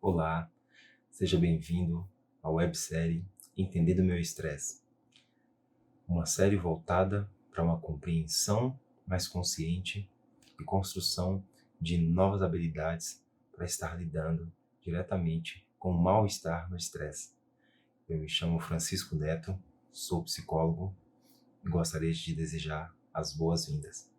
Olá, seja bem-vindo à websérie Entendendo Meu Estresse, uma série voltada para uma compreensão mais consciente e construção de novas habilidades para estar lidando diretamente com o mal-estar no estresse. Eu me chamo Francisco Neto, sou psicólogo e gostaria de desejar as boas-vindas.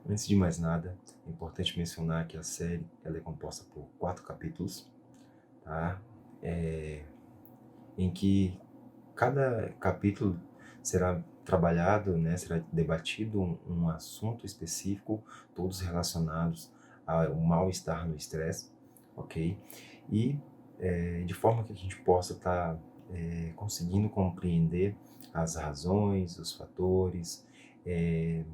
Antes de mais nada, é importante mencionar que a série ela é composta por 4 capítulos, tá? Em que cada capítulo será trabalhado, né, será debatido um assunto específico, todos relacionados ao mal-estar no estresse, ok? E de forma que a gente possa estar conseguindo compreender as razões, os fatores,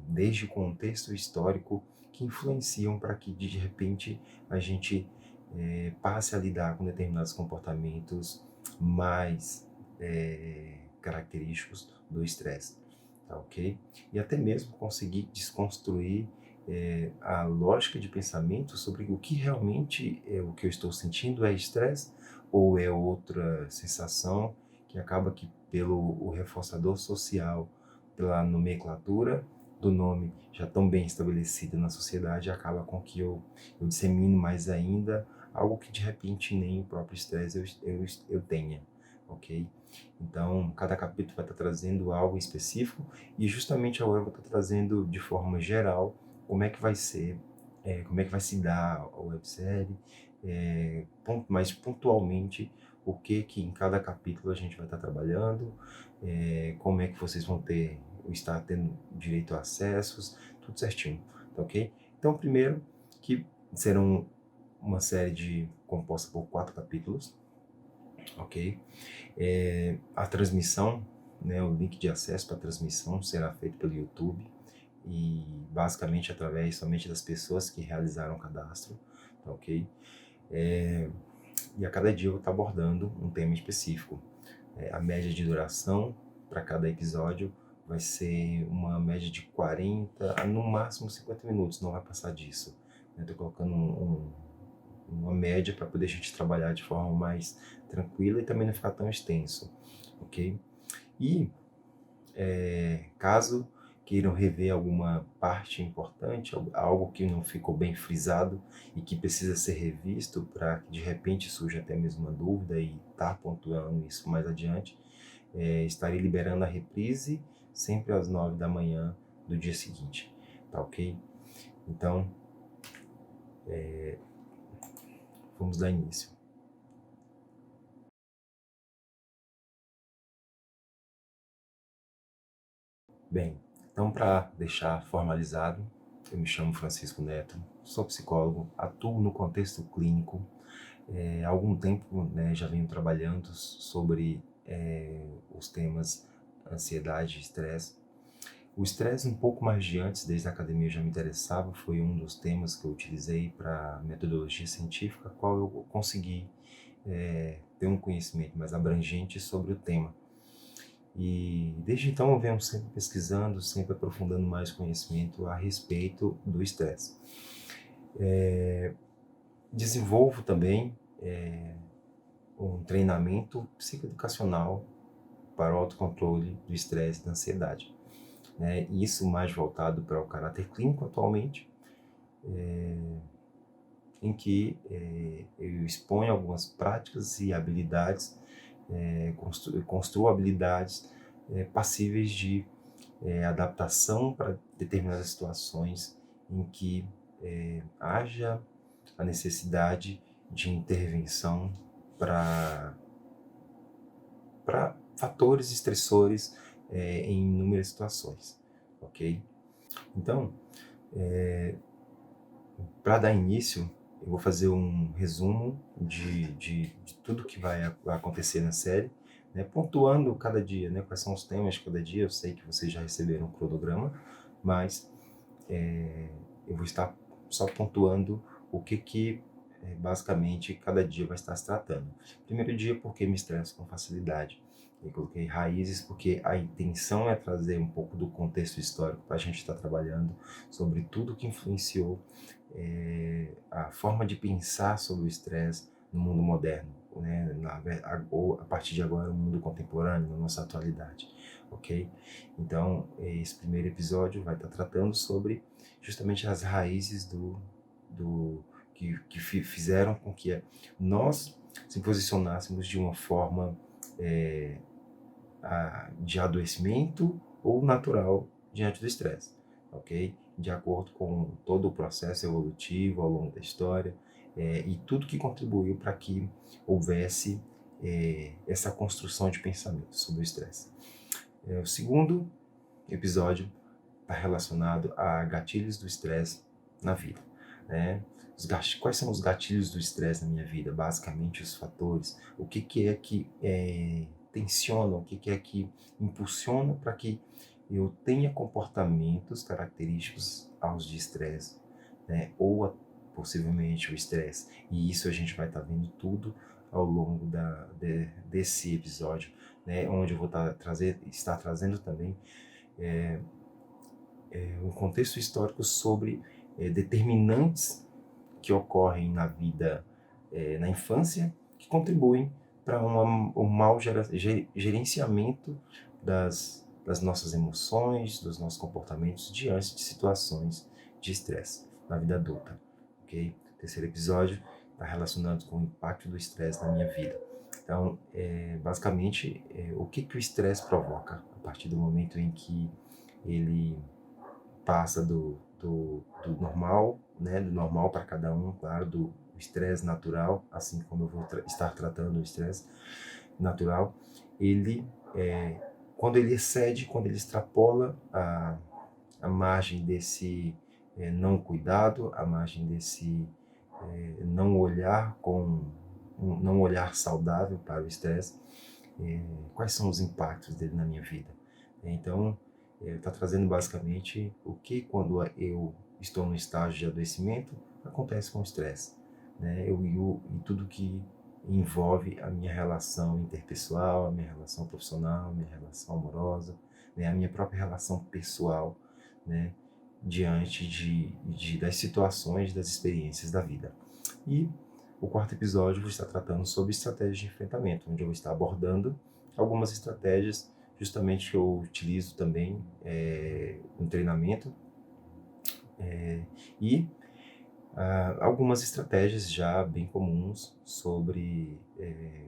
desde o contexto histórico que influenciam para que de repente a gente passe a lidar com determinados comportamentos mais característicos do estresse, tá ok? E até mesmo conseguir desconstruir a lógica de pensamento sobre o que realmente é o que eu estou sentindo é estresse ou é outra sensação que acaba que pelo o reforçador social, pela nomenclatura do nome já tão bem estabelecida na sociedade, acaba com que eu dissemino mais ainda algo que de repente nem o próprio estresse eu tenha, ok? Então, cada capítulo vai estar trazendo algo específico e justamente agora eu vou estar trazendo de forma geral como é que vai ser, como é que vai se dar a websérie, mais pontualmente o que em cada capítulo a gente vai estar trabalhando, como é que vocês vão estar tendo direito a acessos, tudo certinho, tá ok? Então, primeiro que serão uma série composta por 4 capítulos, ok? A transmissão, né, o link de acesso para a transmissão será feito pelo YouTube e basicamente através somente das pessoas que realizaram o cadastro, tá ok? E a cada dia eu vou estar abordando um tema específico. A média de duração para cada episódio vai ser uma média de 40 a no máximo 50 minutos, não vai passar disso. Eu estou colocando uma média para poder a gente trabalhar de forma mais tranquila e também não ficar tão extenso, ok? E caso queiram rever alguma parte importante, algo que não ficou bem frisado e que precisa ser revisto para que de repente surja até mesmo uma dúvida e estar pontuando isso mais adiante, estarei liberando a reprise sempre às 9 da manhã do dia seguinte, tá ok? Então, vamos dar início. Bem, então para deixar formalizado, eu me chamo Francisco Neto, sou psicólogo, atuo no contexto clínico. Há algum tempo, né, já venho trabalhando sobre os temas ansiedade e estresse. O estresse um pouco mais de antes, desde a academia eu já me interessava, foi um dos temas que eu utilizei para metodologia científica, a qual eu consegui ter um conhecimento mais abrangente sobre o tema. E desde então eu venho sempre pesquisando, sempre aprofundando mais conhecimento a respeito do estresse. Desenvolvo também um treinamento psicoeducacional para o autocontrole do estresse e da ansiedade, né? Isso mais voltado para o caráter clínico atualmente, em que eu exponho algumas práticas e habilidades, construo habilidades passíveis de adaptação para determinadas situações em que haja a necessidade de intervenção para fatores estressores em inúmeras situações, ok? Então, para dar início, eu vou fazer um resumo de tudo que vai acontecer na série, né, pontuando cada dia, né, quais são os temas de cada dia. Eu sei que vocês já receberam o cronograma, mas eu vou estar só pontuando o que basicamente cada dia vai estar se tratando. Primeiro dia, porque me estresso com facilidade. Eu coloquei raízes porque a intenção é trazer um pouco do contexto histórico para a gente estar trabalhando sobre tudo que influenciou a forma de pensar sobre o estresse no mundo moderno, né? Ou a partir de agora, no mundo contemporâneo, na nossa atualidade, ok? Então, esse primeiro episódio vai estar tratando sobre justamente as raízes que fizeram com que nós se posicionássemos de uma forma de adoecimento ou natural diante do estresse, ok? De acordo com todo o processo evolutivo ao longo da história e tudo que contribuiu para que houvesse essa construção de pensamento sobre o estresse. O segundo episódio está relacionado a gatilhos do estresse na vida, né? Quais são os gatilhos do estresse na minha vida? Basicamente, os fatores. O que é que tensiona, o que é que impulsiona para que eu tenha comportamentos característicos aos de estresse, né? Ou possivelmente o estresse. E isso a gente vai estar vendo tudo ao longo desse episódio, né? Onde eu vou estar trazendo também um contexto histórico sobre determinantes que ocorrem na vida, na infância, que contribuem para um mau gerenciamento das nossas emoções, dos nossos comportamentos diante de situações de estresse na vida adulta. Ok? O terceiro episódio está relacionado com o impacto do estresse na minha vida. Então, basicamente, o que o estresse provoca a partir do momento em que ele passa do normal, né, do normal para cada um, claro, do estresse natural, assim como eu vou estar tratando o estresse natural, ele, quando ele excede, quando ele extrapola a margem desse não cuidado, a margem desse não olhar não olhar saudável para o estresse, quais são os impactos dele na minha vida? Então, está trazendo basicamente o que quando eu estou no estágio de adoecimento acontece com o estresse, né? E tudo que envolve a minha relação interpessoal, a minha relação profissional, a minha relação amorosa, né? A minha própria relação pessoal, né? Diante das situações, das experiências da vida. E o quarto episódio eu vou estar tratando sobre estratégias de enfrentamento, onde eu vou estar abordando algumas estratégias justamente que eu utilizo também no treinamento e algumas estratégias já bem comuns sobre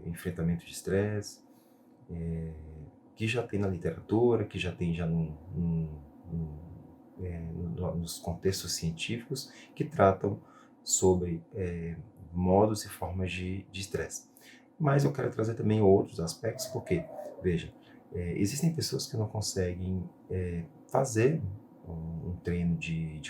enfrentamento de estresse, que já tem na literatura, que já tem já nos contextos científicos que tratam sobre modos e formas de estresse. Mas eu quero trazer também outros aspectos, porque, veja, existem pessoas que não conseguem fazer um treino de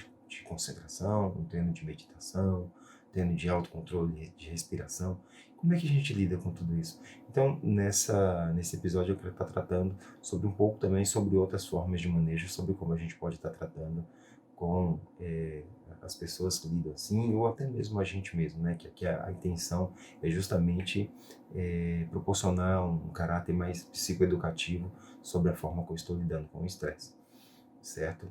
concentração, um treino de meditação, um treino de autocontrole, de respiração. Como é que a gente lida com tudo isso? Então, nesse episódio eu quero estar tratando sobre um pouco também sobre outras formas de manejo, sobre como a gente pode estar tratando com as pessoas que lidam assim, ou até mesmo a gente mesmo, né? Que a intenção é justamente proporcionar um caráter mais psicoeducativo sobre a forma que eu estou lidando com o estresse, certo?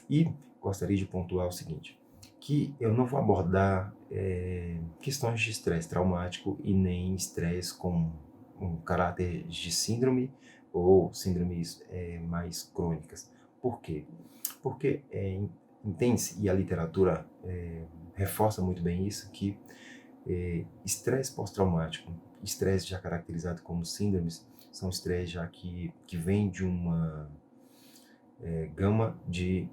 E gostaria de pontuar o seguinte, que eu não vou abordar questões de estresse traumático e nem estresse com um caráter de síndrome ou síndromes mais crônicas. Por quê? Porque entende-se, e a literatura reforça muito bem isso, que estresse pós-traumático, estresse já caracterizado como síndromes, são estresse já que vem de uma gama de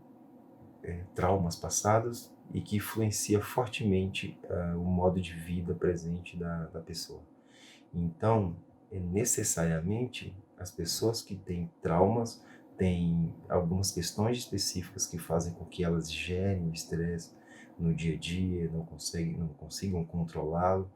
traumas passados e que influencia fortemente o modo de vida presente da pessoa. Então, necessariamente, as pessoas que têm traumas têm algumas questões específicas que fazem com que elas gerem o estresse no dia a dia, não consigam controlá-lo.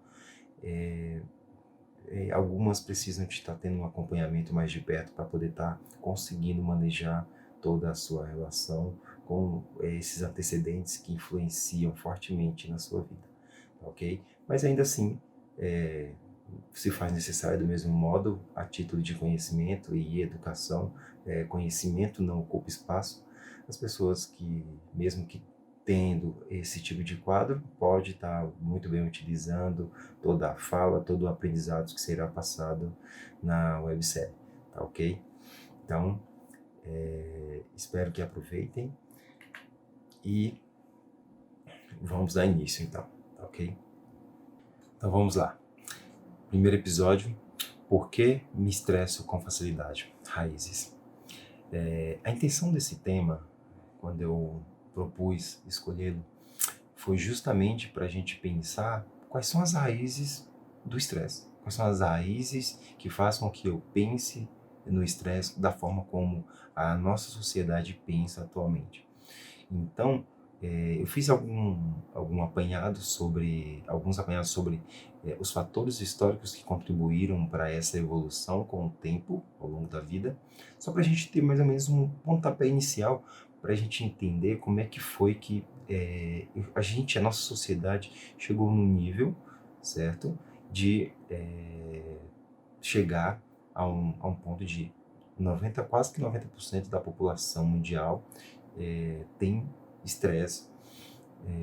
Algumas precisam de estar tendo um acompanhamento mais de perto para poder estar conseguindo manejar toda a sua relação com esses antecedentes que influenciam fortemente na sua vida, ok? Mas ainda assim, se faz necessário do mesmo modo, a título de conhecimento e educação, conhecimento não ocupa espaço, as pessoas que, mesmo que tendo esse tipo de quadro, pode estar muito bem utilizando toda a fala, todo o aprendizado que será passado na websérie, tá ok? Então, espero que aproveitem e vamos dar início então, tá ok? Então vamos lá. Primeiro episódio, por que me estresso com facilidade? Raízes. A intenção desse tema, quando eu propus escolhê-lo, foi justamente para a gente pensar quais são as raízes do estresse. Quais são as raízes que façam com que eu pense no estresse da forma como a nossa sociedade pensa atualmente. Então, eu fiz alguns apanhados sobre os fatores históricos que contribuíram para essa evolução com o tempo, ao longo da vida, só para a gente ter mais ou menos um pontapé inicial, para a gente entender como é que foi que a nossa sociedade chegou num nível, certo, de chegar a um ponto de quase que 90% da população mundial tem estresse,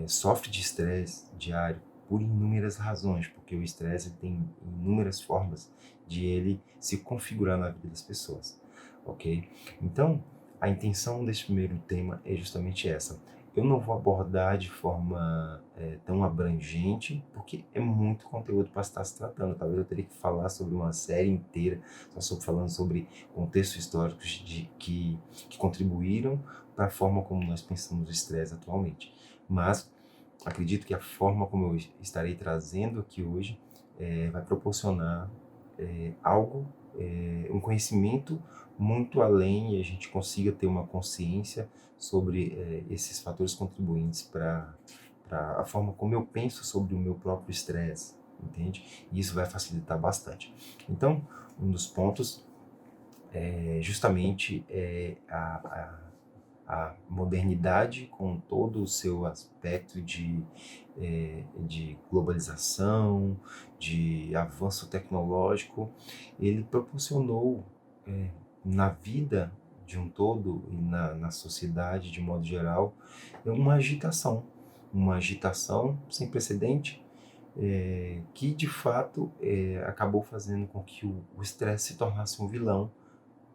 sofre de estresse diário por inúmeras razões, porque o estresse tem inúmeras formas de ele se configurar na vida das pessoas, ok? Então, a intenção desse primeiro tema é justamente essa. Eu não vou abordar de forma tão abrangente, porque é muito conteúdo para estar se tratando. Talvez eu teria que falar sobre uma série inteira, falando sobre contextos históricos que contribuíram para a forma como nós pensamos o estresse atualmente. Mas acredito que a forma como eu estarei trazendo aqui hoje vai proporcionar um conhecimento muito além, e a gente consiga ter uma consciência sobre esses fatores contribuintes para a forma como eu penso sobre o meu próprio estresse, entende? E isso vai facilitar bastante. Então, um dos pontos justamente a modernidade, com todo o seu aspecto de globalização, de avanço tecnológico, ele proporcionou na vida de um todo e na sociedade de modo geral uma agitação sem precedente, que de fato acabou fazendo com que o estresse se tornasse um vilão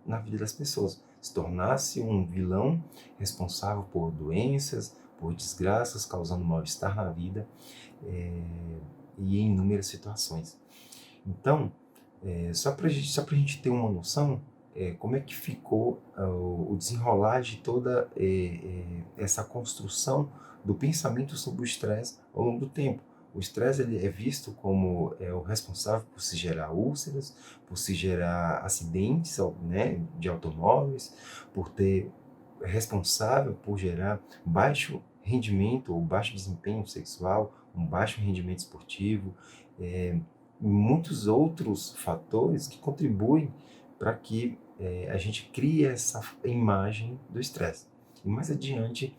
na vida das pessoas, se tornasse um vilão responsável por doenças, por desgraças, causando mal-estar na vida e em inúmeras situações. Então, só para a gente ter uma noção, como é que ficou o desenrolar de toda essa construção do pensamento sobre o estresse ao longo do tempo. O estresse ele é visto como o responsável por se gerar úlceras, por se gerar acidentes, né, de automóveis, por ter responsável por gerar baixo rendimento ou baixo desempenho sexual, um baixo rendimento esportivo, muitos outros fatores que contribuem para que a gente crie essa imagem do estresse. E mais adiante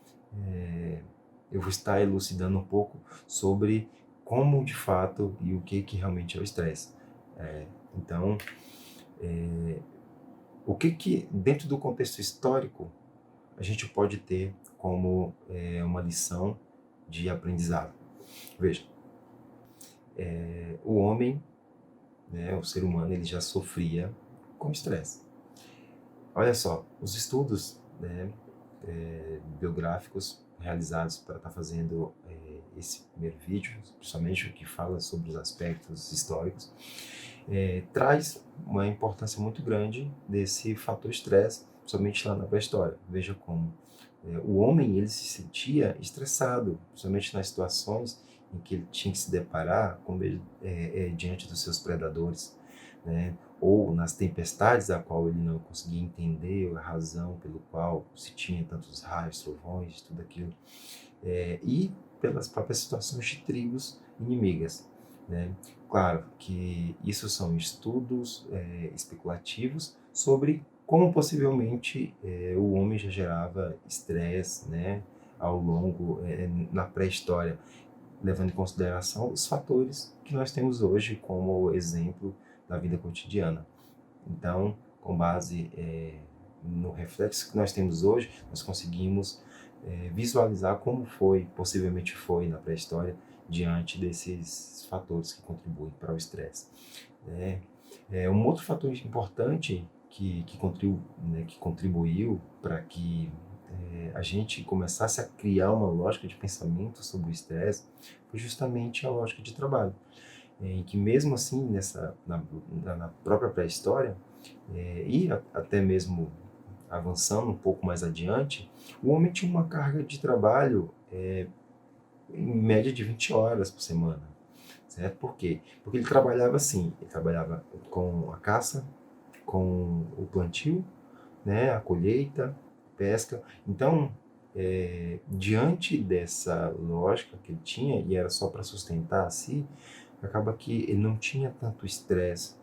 eu vou estar elucidando um pouco sobre como de fato e o que realmente é o estresse. Então, o que dentro do contexto histórico a gente pode ter como uma lição de aprendizado? Veja, o homem, né, o ser humano, ele já sofria com estresse. Olha só, os estudos, né, biográficos realizados para estar fazendo esse primeiro vídeo, principalmente o que fala sobre os aspectos históricos, traz uma importância muito grande desse fator estresse, somente lá na pré-história. Veja como o homem ele se sentia estressado, principalmente nas situações em que ele tinha que se deparar diante dos seus predadores, né? Ou nas tempestades a qual ele não conseguia entender a razão pelo qual se tinha tantos raios, trovões, tudo aquilo, e pelas próprias situações de tribos inimigas, né? Claro que isso são estudos especulativos sobre como possivelmente o homem já gerava estresse, né, ao longo na pré-história. levando em consideração os fatores que nós temos hoje como exemplo da vida cotidiana. Então, com base no reflexo que nós temos hoje, nós conseguimos visualizar como possivelmente foi na pré-história, diante desses fatores que contribuem para o estresse. Um outro fator importante que contribuiu para que a gente começasse a criar uma lógica de pensamento sobre o estresse foi justamente a lógica de trabalho, em que mesmo assim na própria pré-história até mesmo avançando um pouco mais adiante, o homem tinha uma carga de trabalho em média de 20 horas por semana, certo? Por quê? Porque ele trabalhava assim, ele trabalhava com a caça, com o plantio, né, a colheita, pesca. Então, diante dessa lógica que ele tinha, e era só para sustentar a si, acaba que ele não tinha tanto estresse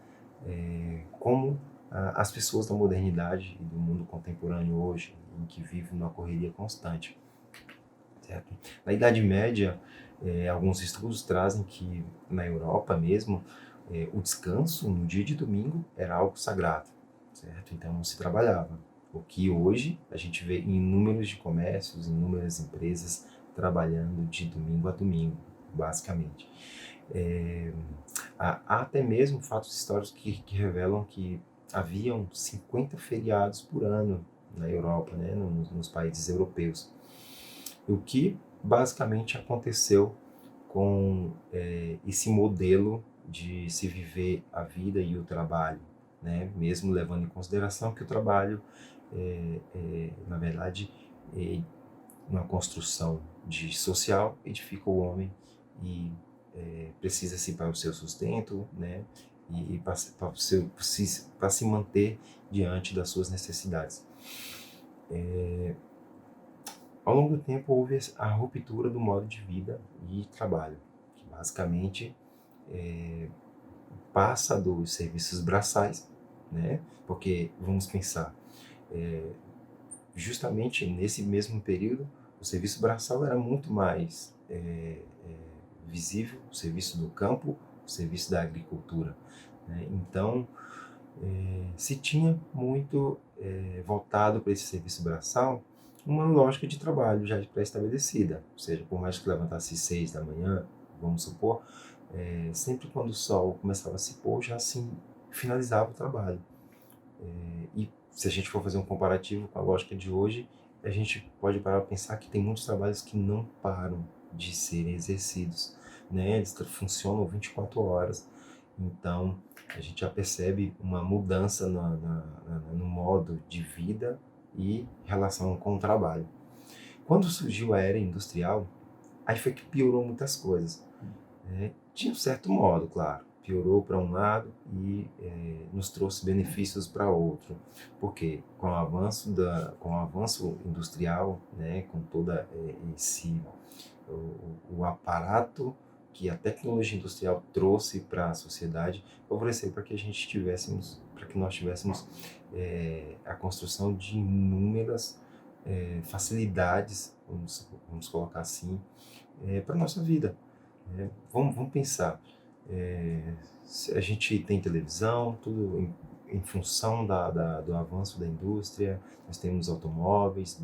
como as pessoas da modernidade e do mundo contemporâneo hoje, em que vivem numa correria constante. Certo? Na Idade Média, alguns estudos trazem que na Europa mesmo, o descanso no dia de domingo era algo sagrado, certo? Então não se trabalhava. O que hoje a gente vê em inúmeros de comércios, inúmeras empresas trabalhando de domingo a domingo, basicamente. Há até mesmo fatos históricos que revelam que haviam 50 feriados por ano na Europa, né, nos países europeus. O que basicamente aconteceu com esse modelo de se viver a vida e o trabalho, né? Mesmo levando em consideração que o trabalho na verdade, uma construção social, edifica o homem e precisa-se para o seu sustento, né? E para se manter diante das suas necessidades. Ao longo do tempo houve a ruptura do modo de vida e trabalho, que basicamente passa dos serviços braçais, né? Porque vamos pensar, justamente nesse mesmo período, o serviço braçal era muito mais visível, o serviço do campo, o serviço da agricultura, né? Então, se tinha muito voltado para esse serviço braçal uma lógica de trabalho já pré-estabelecida, ou seja, por mais que levantasse 6 da manhã, vamos supor, sempre quando o sol começava a se pôr, já assim finalizava o trabalho. E se a gente for fazer um comparativo com a lógica de hoje, a gente pode parar para pensar que tem muitos trabalhos que não param de serem exercidos, né? Eles funcionam 24 horas, então a gente já percebe uma mudança no modo de vida e relação com o trabalho. Quando surgiu a era industrial, aí foi que piorou muitas coisas, né? De um certo modo, claro, piorou para um lado e nos trouxe benefícios para outro, porque com o avanço industrial, né, com toda esse o aparato que a tecnologia industrial trouxe para a sociedade, favoreceu para que nós tivéssemos a construção de inúmeras facilidades, vamos colocar assim, para nossa vida. Vamos pensar, a gente tem televisão, tudo em função do avanço da indústria, nós temos automóveis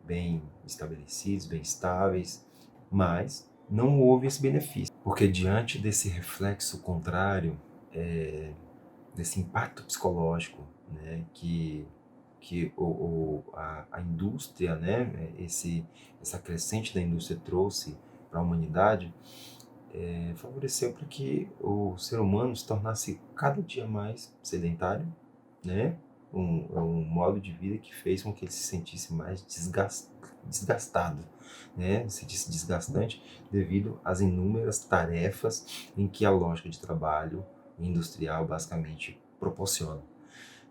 bem estabelecidos, bem estáveis, mas não houve esse benefício, porque diante desse reflexo contrário, desse impacto psicológico, né, que a indústria, né, essa crescente da indústria trouxe para a humanidade, favoreceu para que o ser humano se tornasse cada dia mais sedentário, né? Um modo de vida que fez com que ele se sentisse mais desgastado, né? Se sentisse desgastante devido às inúmeras tarefas em que a lógica de trabalho industrial basicamente proporciona.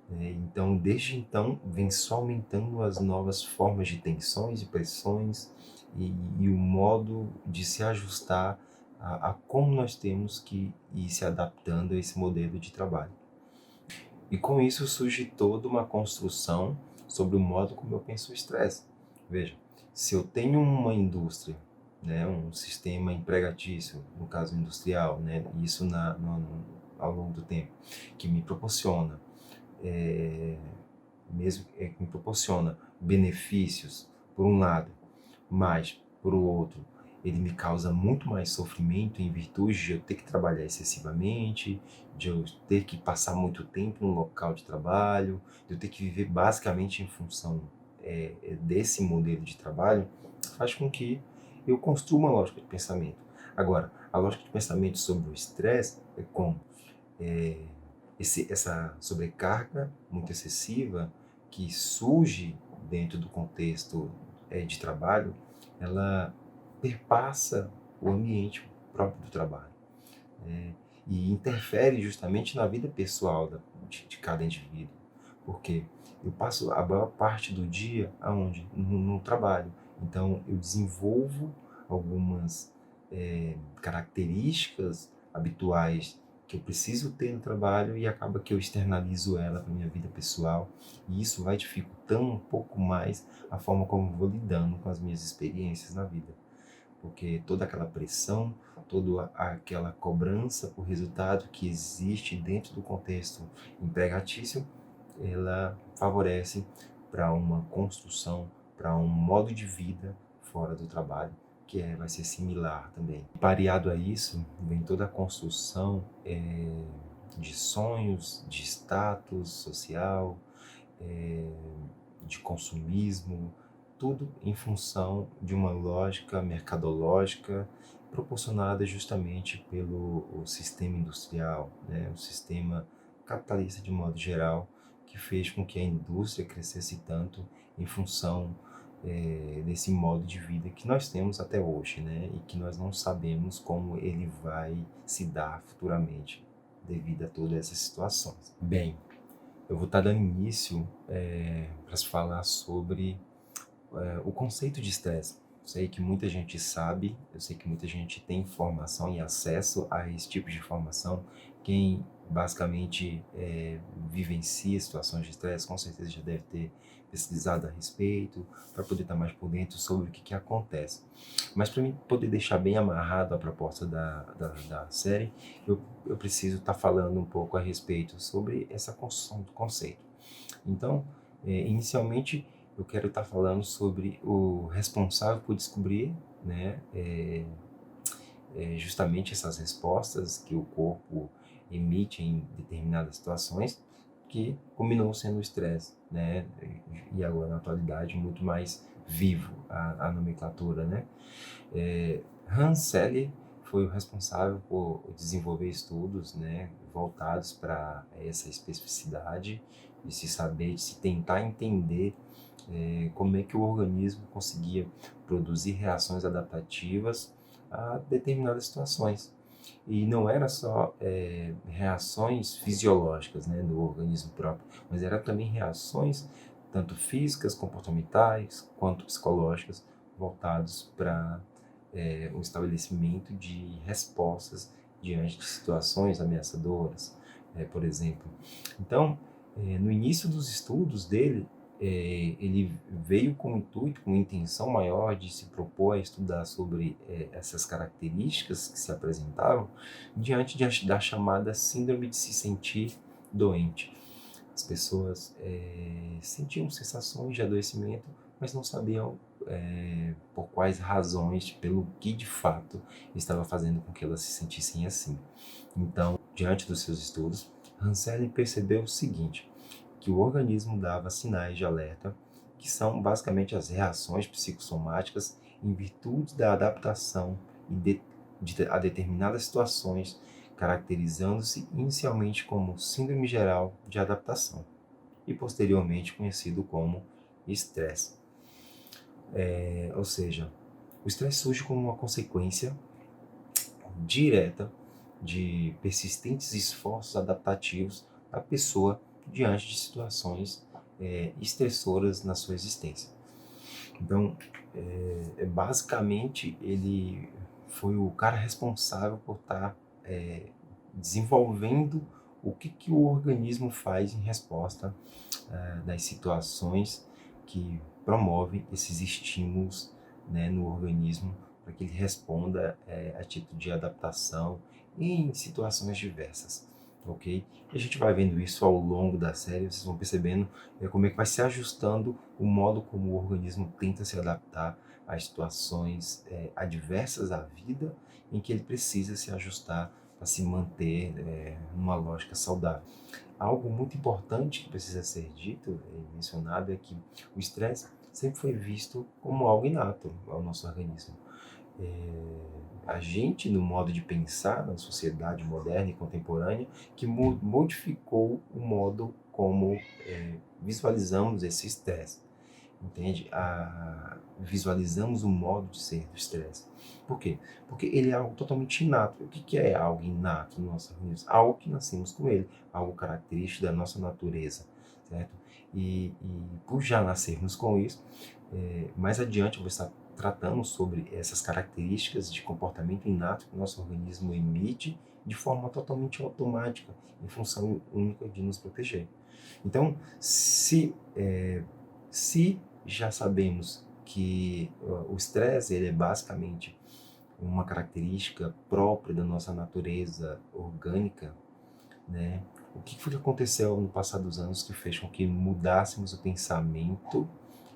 Então, desde então, vem só aumentando as novas formas de tensões e pressões e o modo de se ajustar a como nós temos que ir se adaptando a esse modelo de trabalho. E com isso surge toda uma construção sobre o modo como eu penso o estresse. Veja, se eu tenho uma indústria, né, um sistema empregatício, no caso industrial, né, isso ao longo do tempo, que me proporciona, é, que me proporciona benefícios, por um lado, mas, por outro, ele me causa muito mais sofrimento em virtude de eu ter que trabalhar excessivamente, de eu ter que passar muito tempo no local de trabalho, de eu ter que viver basicamente em função desse modelo de trabalho, faz com que eu construa uma lógica de pensamento. Agora, a lógica de pensamento sobre o estresse é como é, essa sobrecarga muito excessiva que surge dentro do contexto de trabalho, ela perpassa o ambiente próprio do trabalho, né? E interfere justamente na vida pessoal de cada indivíduo, porque eu passo a maior parte do dia aonde? No trabalho. Então eu desenvolvo algumas características habituais que eu preciso ter no trabalho e acaba que eu externalizo ela para minha vida pessoal, e isso vai dificultando um pouco mais a forma como eu vou lidando com as minhas experiências na vida, porque toda aquela pressão, toda aquela cobrança por resultado que existe dentro do contexto empregatício, ela favorece para uma construção, para um modo de vida fora do trabalho, que vai ser similar também. Pareado a isso, vem toda a construção de sonhos, de status social, é, de consumismo, tudo em função de uma lógica mercadológica proporcionada justamente pelo o sistema industrial, né? O sistema capitalista de modo geral, que fez com que a indústria crescesse tanto em função desse modo de vida que nós temos até hoje, né? E que nós não sabemos como ele vai se dar futuramente devido a todas essas situações. Bem, eu vou estar dando início para se falar sobre o conceito de estresse. Sei que muita gente sabe, eu sei que muita gente tem informação e acesso a esse tipo de informação. Quem basicamente vivencia situações de estresse, com certeza já deve ter pesquisado a respeito, para poder estar mais por dentro sobre o que acontece. Mas para mim poder deixar bem amarrado a proposta da série, eu preciso estar falando um pouco a respeito sobre essa construção do conceito. Então, inicialmente, eu quero estar falando sobre o responsável por descobrir, né, justamente essas respostas que o corpo emite em determinadas situações, que combinou sendo o estresse, né, e agora na atualidade muito mais vivo a nomenclatura, né. Hans Selye foi o responsável por desenvolver estudos, né, voltados para essa especificidade de se saber, de se tentar entender como é que o organismo conseguia produzir reações adaptativas a determinadas situações. E não era só reações fisiológicas, né, do organismo próprio, mas era também reações tanto físicas, comportamentais, quanto psicológicas, voltados para o estabelecimento de respostas diante de situações ameaçadoras, por exemplo. Então, no início dos estudos dele, ele veio com o intuito, com intenção maior de se propor a estudar sobre essas características que se apresentavam diante da chamada síndrome de se sentir doente. As pessoas sentiam sensações de adoecimento, mas não sabiam por quais razões, pelo que de fato estava fazendo com que elas se sentissem assim. Então, diante dos seus estudos, Hansen percebeu o seguinte, que o organismo dava sinais de alerta, que são basicamente as reações psicossomáticas em virtude da adaptação a determinadas situações, caracterizando-se inicialmente como síndrome geral de adaptação e posteriormente conhecido como estresse. Ou seja, o estresse surge como uma consequência direta de persistentes esforços adaptativos da pessoa diante de situações estressoras na sua existência. Então, basicamente, ele foi o cara responsável por estar desenvolvendo o que o organismo faz em resposta das situações que promovem esses estímulos, né, no organismo para que ele responda a título de adaptação em situações diversas, ok? E a gente vai vendo isso ao longo da série, vocês vão percebendo como é que vai se ajustando o modo como o organismo tenta se adaptar às situações adversas à vida, em que ele precisa se ajustar para se manter numa lógica saudável. Algo muito importante que precisa ser dito e mencionado é que o estresse sempre foi visto como algo inato ao nosso organismo. A gente, no modo de pensar na sociedade moderna e contemporânea, que modificou o modo como visualizamos esse estresse, entende? Visualizamos o modo de ser do estresse. Por quê? Porque ele é algo totalmente inato. O que é algo inato no nosso organismo? Algo que nascemos com ele, algo característico da nossa natureza, certo? E por já nascermos com isso, mais adiante eu vou estar tratando sobre essas características de comportamento inato que o nosso organismo emite de forma totalmente automática, em função única de nos proteger. Então, se já sabemos que o estresse ele é basicamente uma característica própria da nossa natureza orgânica, né? O que foi que aconteceu no passar dos anos que fez com que mudássemos o pensamento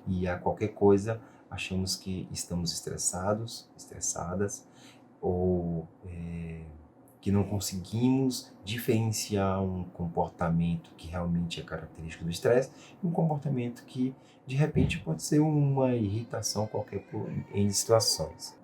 e a qualquer coisa achamos que estamos estressados, estressadas, ou que não conseguimos diferenciar um comportamento que realmente é característico do estresse e um comportamento que de repente pode ser uma irritação qualquer em situações.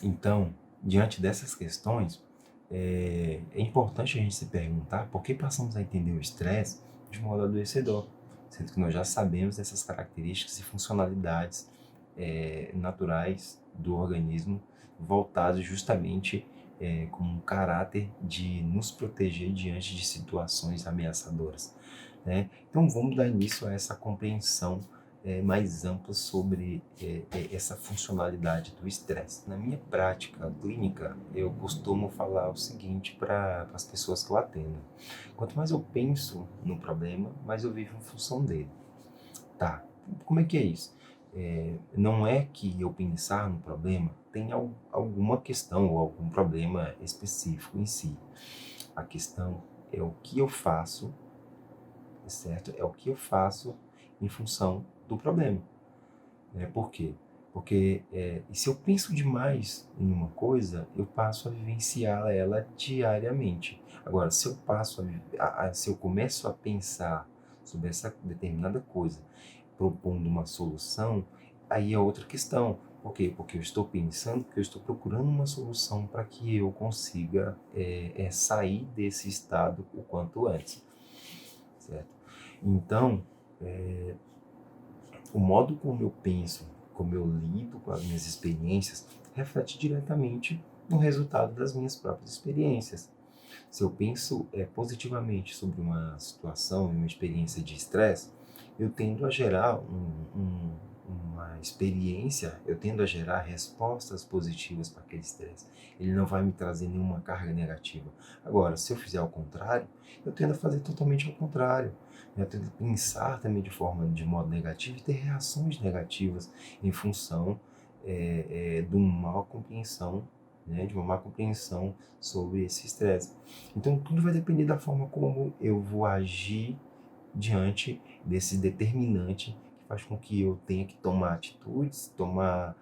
Então, diante dessas questões, é importante a gente se perguntar por que passamos a entender o estresse de modo adoecedor, sendo que nós já sabemos dessas características e funcionalidades naturais do organismo voltados justamente com um caráter de nos proteger diante de situações ameaçadoras, né? Então vamos dar início a essa compreensão mais ampla sobre essa funcionalidade do estresse. Na minha prática clínica, eu costumo falar o seguinte para as pessoas que eu atendo: quanto mais eu penso no problema, mais eu vivo em função dele. Tá, como é que é isso? Não é que eu pensar no problema tem alguma questão ou algum problema específico em si. A questão é o que eu faço, certo? É o que eu faço em função do problema. Por quê? Porque se eu penso demais em uma coisa, eu passo a vivenciar ela diariamente. Agora, se eu começo a pensar sobre essa determinada coisa, propondo uma solução, aí é outra questão. Por quê? Porque eu estou pensando, porque eu estou procurando uma solução para que eu consiga sair desse estado o quanto antes, certo? Então, o modo como eu penso, como eu lido com as minhas experiências, reflete diretamente no resultado das minhas próprias experiências. Se eu penso positivamente sobre uma situação, uma experiência de estresse, eu tendo a gerar uma experiência, eu tendo a gerar respostas positivas para aquele estresse. Ele não vai me trazer nenhuma carga negativa. Agora, se eu fizer ao contrário, eu tendo a fazer totalmente ao contrário. Eu tendo a pensar também de modo negativo e ter reações negativas em função de uma má compreensão, né, de uma má compreensão sobre esse estresse. Então, tudo vai depender da forma como eu vou agir diante desse determinante que faz com que eu tenha que tomar atitudes, tomar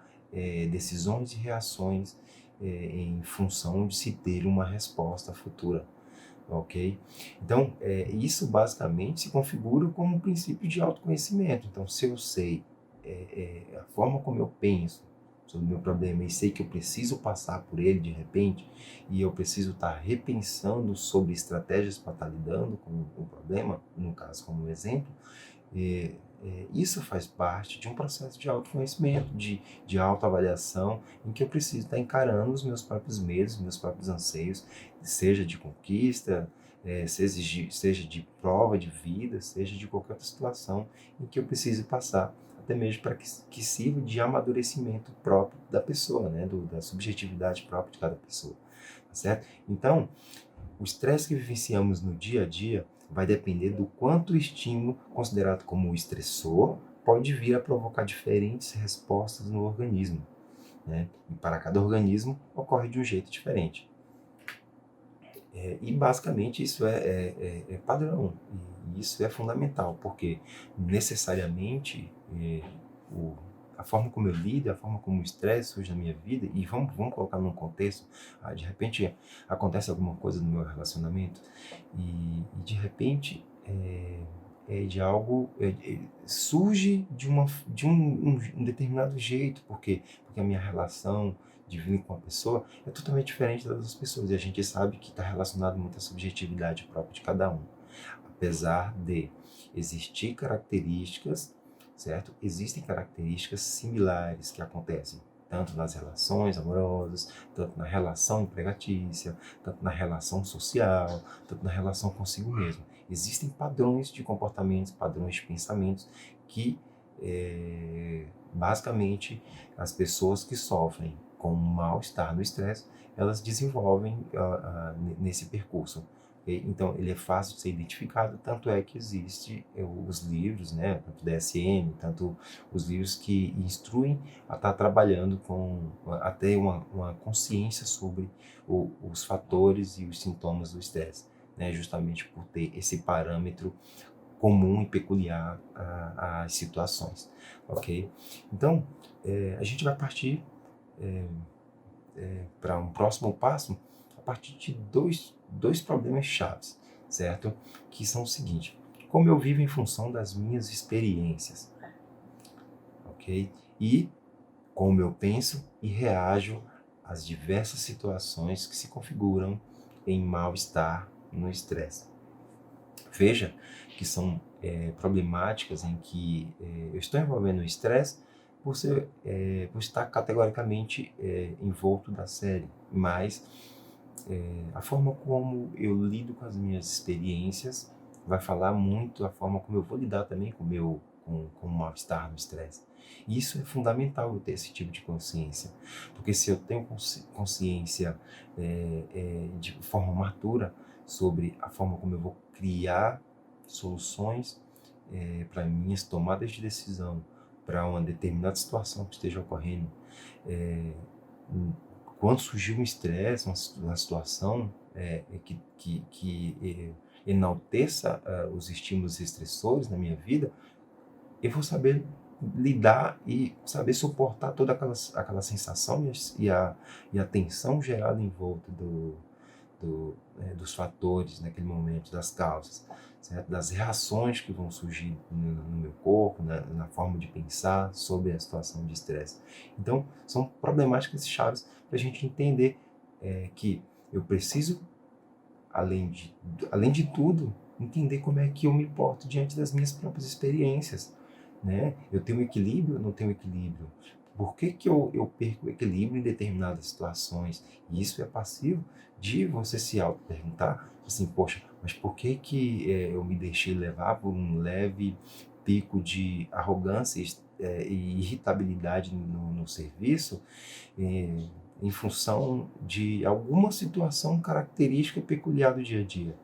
decisões e reações em função de se ter uma resposta futura, ok? Então, isso basicamente se configura como um princípio de autoconhecimento. Então, se eu sei a forma como eu penso sobre o meu problema e sei que eu preciso passar por ele de repente e eu preciso estar repensando sobre estratégias para estar lidando com o problema, no caso como exemplo, isso faz parte de um processo de autoconhecimento, de autoavaliação, em que eu preciso estar encarando os meus próprios medos, meus próprios anseios, seja de conquista, seja de prova de vida, seja de qualquer outra situação em que eu preciso passar, até mesmo para que sirva de amadurecimento próprio da pessoa, né? Da subjetividade própria de cada pessoa, tá certo? Então, o estresse que vivenciamos no dia a dia vai depender do quanto o estímulo, considerado como estressor, pode vir a provocar diferentes respostas no organismo. né? E para cada organismo ocorre de um jeito diferente. E basicamente isso é padrão, e isso é fundamental, porque necessariamente a forma como eu lido, a forma como o estresse surge na minha vida, e vamos colocar num contexto, de repente acontece alguma coisa no meu relacionamento, e de repente de algo, surge de um determinado jeito, porque a minha relação de vínculo com a pessoa é totalmente diferente das outras pessoas, e a gente sabe que está relacionado muito à subjetividade própria de cada um. Apesar de existir características, certo? Existem características similares que acontecem tanto nas relações amorosas, tanto na relação empregatícia, tanto na relação social, tanto na relação consigo mesmo. Existem padrões de comportamentos, padrões de pensamentos que, basicamente, as pessoas que sofrem com mal-estar no estresse, elas desenvolvem nesse percurso. Então, ele é fácil de ser identificado, tanto é que existe os livros, né, tanto DSM, tanto os livros que instruem a estar trabalhando a ter uma consciência sobre os fatores e os sintomas do estresse, né, justamente por ter esse parâmetro comum e peculiar às situações, ok? Então, a gente vai partir para um próximo passo a partir de dois problemas chaves, certo? Que são o seguinte: como eu vivo em função das minhas experiências, ok? E como eu penso e reajo às diversas situações que se configuram em mal-estar no estresse. Veja que são problemáticas em que eu estou envolvendo o estresse por estar categoricamente envolto da série, mas a forma como eu lido com as minhas experiências vai falar muito a forma como eu vou lidar também com o mal-estar no estresse. E isso é fundamental eu ter esse tipo de consciência, porque se eu tenho consciência de forma madura sobre a forma como eu vou criar soluções para minhas tomadas de decisão, para uma determinada situação que esteja ocorrendo, é, quando surgir um estresse, uma situação que enalteça os estímulos estressores na minha vida, eu vou saber lidar e saber suportar toda aquela sensação e a tensão gerada em volta dos fatores naquele momento, das causas, certo? Das reações que vão surgir no meu corpo, na forma de pensar sobre a situação de estresse. Então, são problemáticas chaves para a gente entender que eu preciso, além de tudo, entender como é que eu me porto diante das minhas próprias experiências, né? Eu tenho equilíbrio ou não tenho equilíbrio? Por que eu perco o equilíbrio em determinadas situações? E isso é passivo de você se auto-perguntar, assim, poxa, mas por que eu me deixei levar por um leve pico de arrogância e irritabilidade no serviço, eh, em função de alguma situação característica peculiar do dia a dia?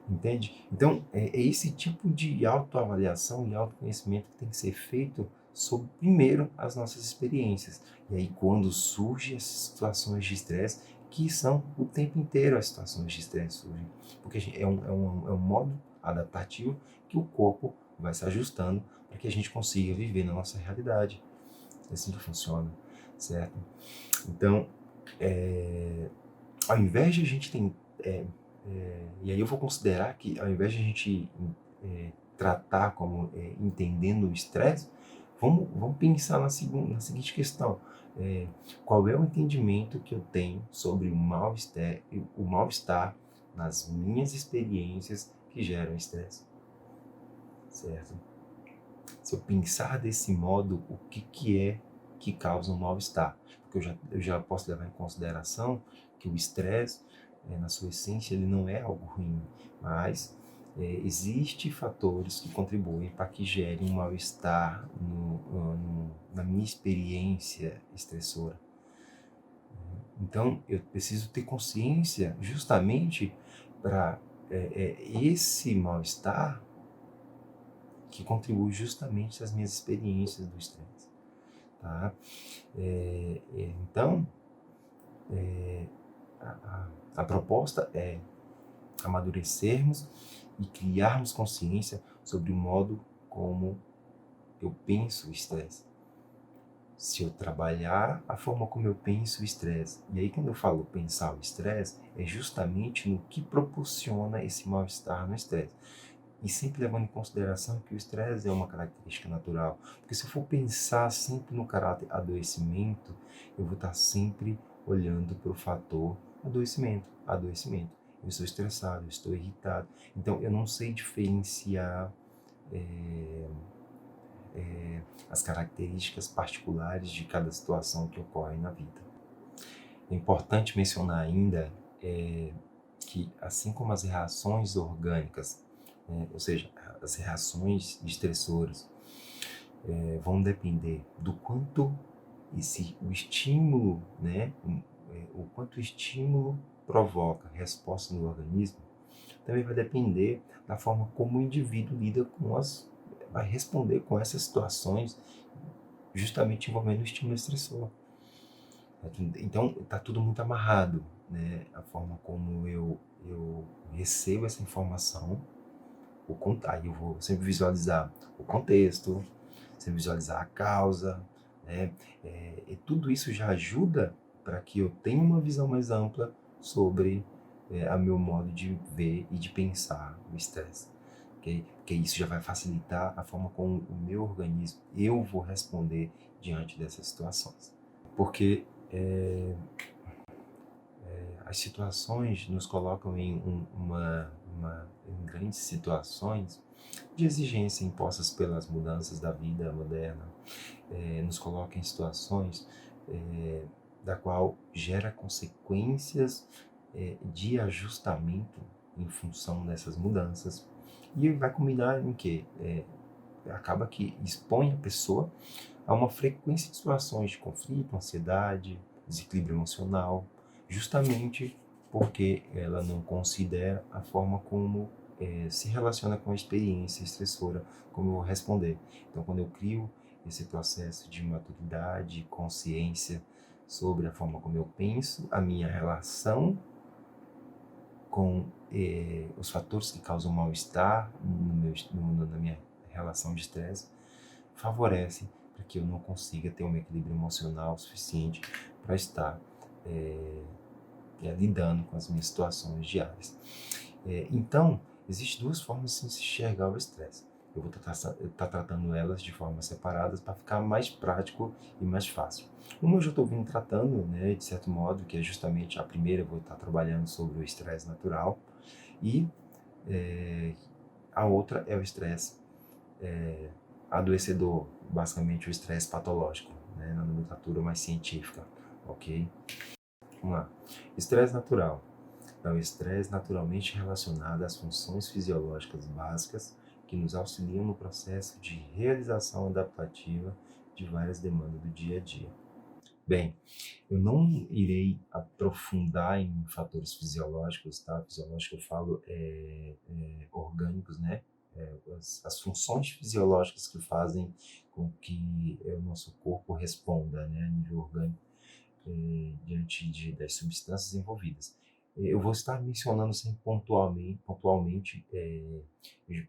Entende? Então, é esse tipo de autoavaliação e autoconhecimento que tem que ser feito sobre, primeiro, as nossas experiências. E aí, quando surgem as situações de estresse, que são o tempo inteiro as situações de estresse surgem, porque é um modo adaptativo que o corpo vai se ajustando para que a gente consiga viver na nossa realidade. É assim que funciona, certo? Então, ao invés de a gente e aí eu vou considerar que, ao invés de a gente tratar como entendendo o estresse, vamos pensar na seguinte questão: qual é o entendimento que eu tenho sobre o mal-estar nas minhas experiências que geram estresse, certo? Se eu pensar desse modo, o que é que causa um mal-estar? Porque eu já posso levar em consideração que o estresse, na sua essência, ele não é algo ruim, mas existem fatores que contribuem para que gere um mal-estar na minha experiência estressora. Então, eu preciso ter consciência justamente para esse mal-estar que contribui justamente às minhas experiências do estresse. tá? Então, a proposta é amadurecermos e criarmos consciência sobre o modo como eu penso o estresse. Se eu trabalhar a forma como eu penso o estresse, e aí quando eu falo pensar o estresse, é justamente no que proporciona esse mal-estar no estresse. E sempre levando em consideração que o estresse é uma característica natural. Porque se eu for pensar sempre no caráter adoecimento, eu vou estar sempre olhando para o fator adoecimento. Eu estou estressado, eu estou irritado. Então, eu não sei diferenciar as características particulares de cada situação que ocorre na vida. É importante mencionar ainda que, assim como as reações orgânicas, ou seja, as reações estressoras, vão depender do quanto o estímulo, o quanto o estímulo provoca resposta no organismo, também vai depender da forma como o indivíduo vai responder com essas situações, justamente envolvendo o estímulo estressor. Então, está tudo muito amarrado, né? A forma como eu recebo essa informação, aí eu vou sempre visualizar o contexto, sempre visualizar a causa, né? E tudo isso já ajuda para que eu tenha uma visão mais ampla sobre o meu modo de ver e de pensar o estresse. Okay? Porque isso já vai facilitar a forma como o meu organismo, eu vou responder diante dessas situações. Porque as situações nos colocam em grandes situações de exigência impostas pelas mudanças da vida moderna, nos coloca em situações da qual gera consequências de ajustamento em função dessas mudanças, e vai culminar em que acaba que expõe a pessoa a uma frequência de situações de conflito, ansiedade, desequilíbrio emocional, justamente porque ela não considera a forma como se relaciona com a experiência estressora, como eu vou responder. Então, quando eu crio esse processo de maturidade, consciência sobre a forma como eu penso, a minha relação com os fatores que causam mal-estar na minha relação de estresse, favorece para que eu não consiga ter um equilíbrio emocional suficiente para estar lidando com as minhas situações diárias. Então, existem duas formas de se enxergar o estresse. Eu vou estar tratando elas de formas separadas para ficar mais prático e mais fácil. Uma eu já estou vindo tratando, né, de certo modo, que é justamente a primeira, eu vou estar trabalhando sobre o estresse natural, e a outra é o estresse adoecedor, basicamente o estresse patológico, né, na nomenclatura mais científica, ok? Vamos lá. Estresse natural é o estresse naturalmente relacionado às funções fisiológicas básicas que nos auxiliam no processo de realização adaptativa de várias demandas do dia a dia. Bem, eu não irei aprofundar em fatores fisiológicos, tá? Fisiológico eu falo orgânicos, né? As funções fisiológicas que fazem com que o nosso corpo responda, né, a nível orgânico, diante das substâncias envolvidas. Eu vou estar mencionando sempre pontualmente,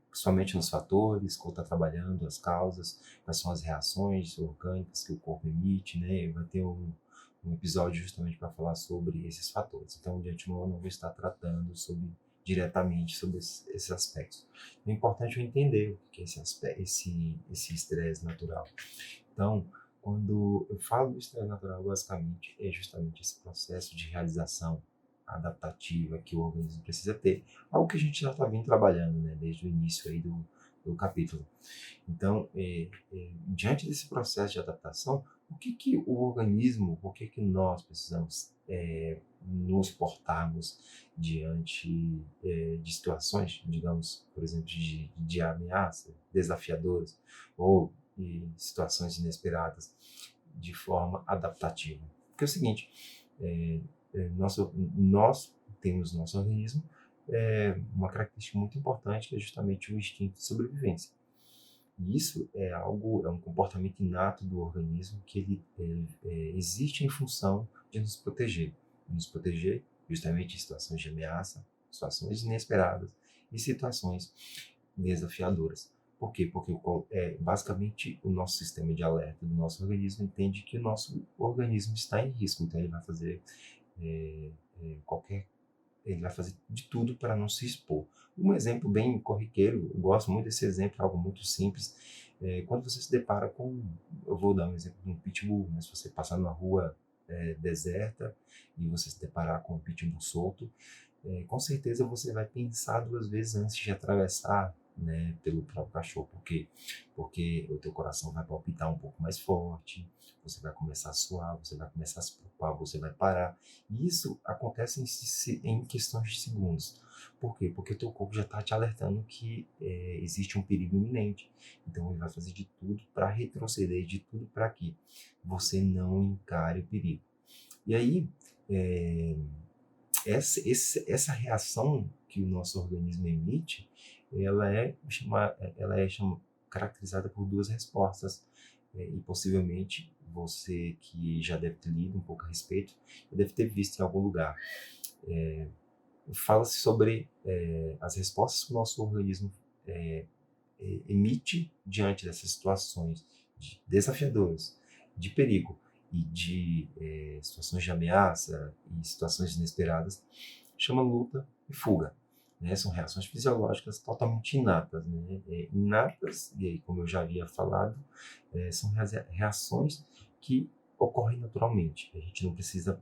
principalmente nos fatores, quando está trabalhando, as causas, quais são as reações orgânicas que o corpo emite, né? Vai ter um episódio justamente para falar sobre esses fatores. Então, de antemão, eu não vou estar tratando diretamente sobre esses aspectos. O importante é eu entender o que é esse estresse natural. Então, quando eu falo do estresse natural, basicamente, é justamente esse processo de realização adaptativa que o organismo precisa ter, algo que a gente já está vindo trabalhando, né, desde o início aí do capítulo. Então, diante desse processo de adaptação, por que nós precisamos nos portarmos diante de situações, digamos, por exemplo, de ameaça, desafiadoras, ou situações inesperadas, de forma adaptativa? Porque é o seguinte, nós temos no nosso organismo uma característica muito importante, que é justamente o instinto de sobrevivência. E isso é um comportamento inato do organismo que ele existe em função de nos proteger justamente em situações de ameaça, situações inesperadas e situações desafiadoras. Por quê? Porque basicamente o nosso sistema de alerta do nosso organismo entende que o nosso organismo está em risco, então ele vai fazer é, qualquer ele vai fazer de tudo para não se expor. Um exemplo bem corriqueiro, eu gosto muito desse exemplo, algo muito simples, quando você se depara com, eu vou dar um exemplo de um pitbull, né? Se você passar numa rua deserta e você se deparar com um pitbull solto, com certeza você vai pensar duas vezes antes de atravessar, né, pelo próprio cachorro. Por quê? Porque o teu coração vai palpitar um pouco mais forte, você vai começar a suar, você vai começar a se preocupar, você vai parar. E isso acontece em questões de segundos. Por quê? Porque o teu corpo já está te alertando que existe um perigo iminente. Então ele vai fazer de tudo para retroceder, de tudo para que você não encare o perigo. E aí, é, essa reação que o nosso organismo emite, ela é caracterizada por duas respostas. E possivelmente você que já deve ter lido um pouco a respeito, deve ter visto em algum lugar. Fala-se sobre as respostas que o nosso organismo emite diante dessas situações desafiadoras, de perigo e de situações de ameaça e situações inesperadas, chama luta e fuga. Né? São reações fisiológicas totalmente inatas. Né? Inatas, e aí, como eu já havia falado, são reações que ocorrem naturalmente. A gente não precisa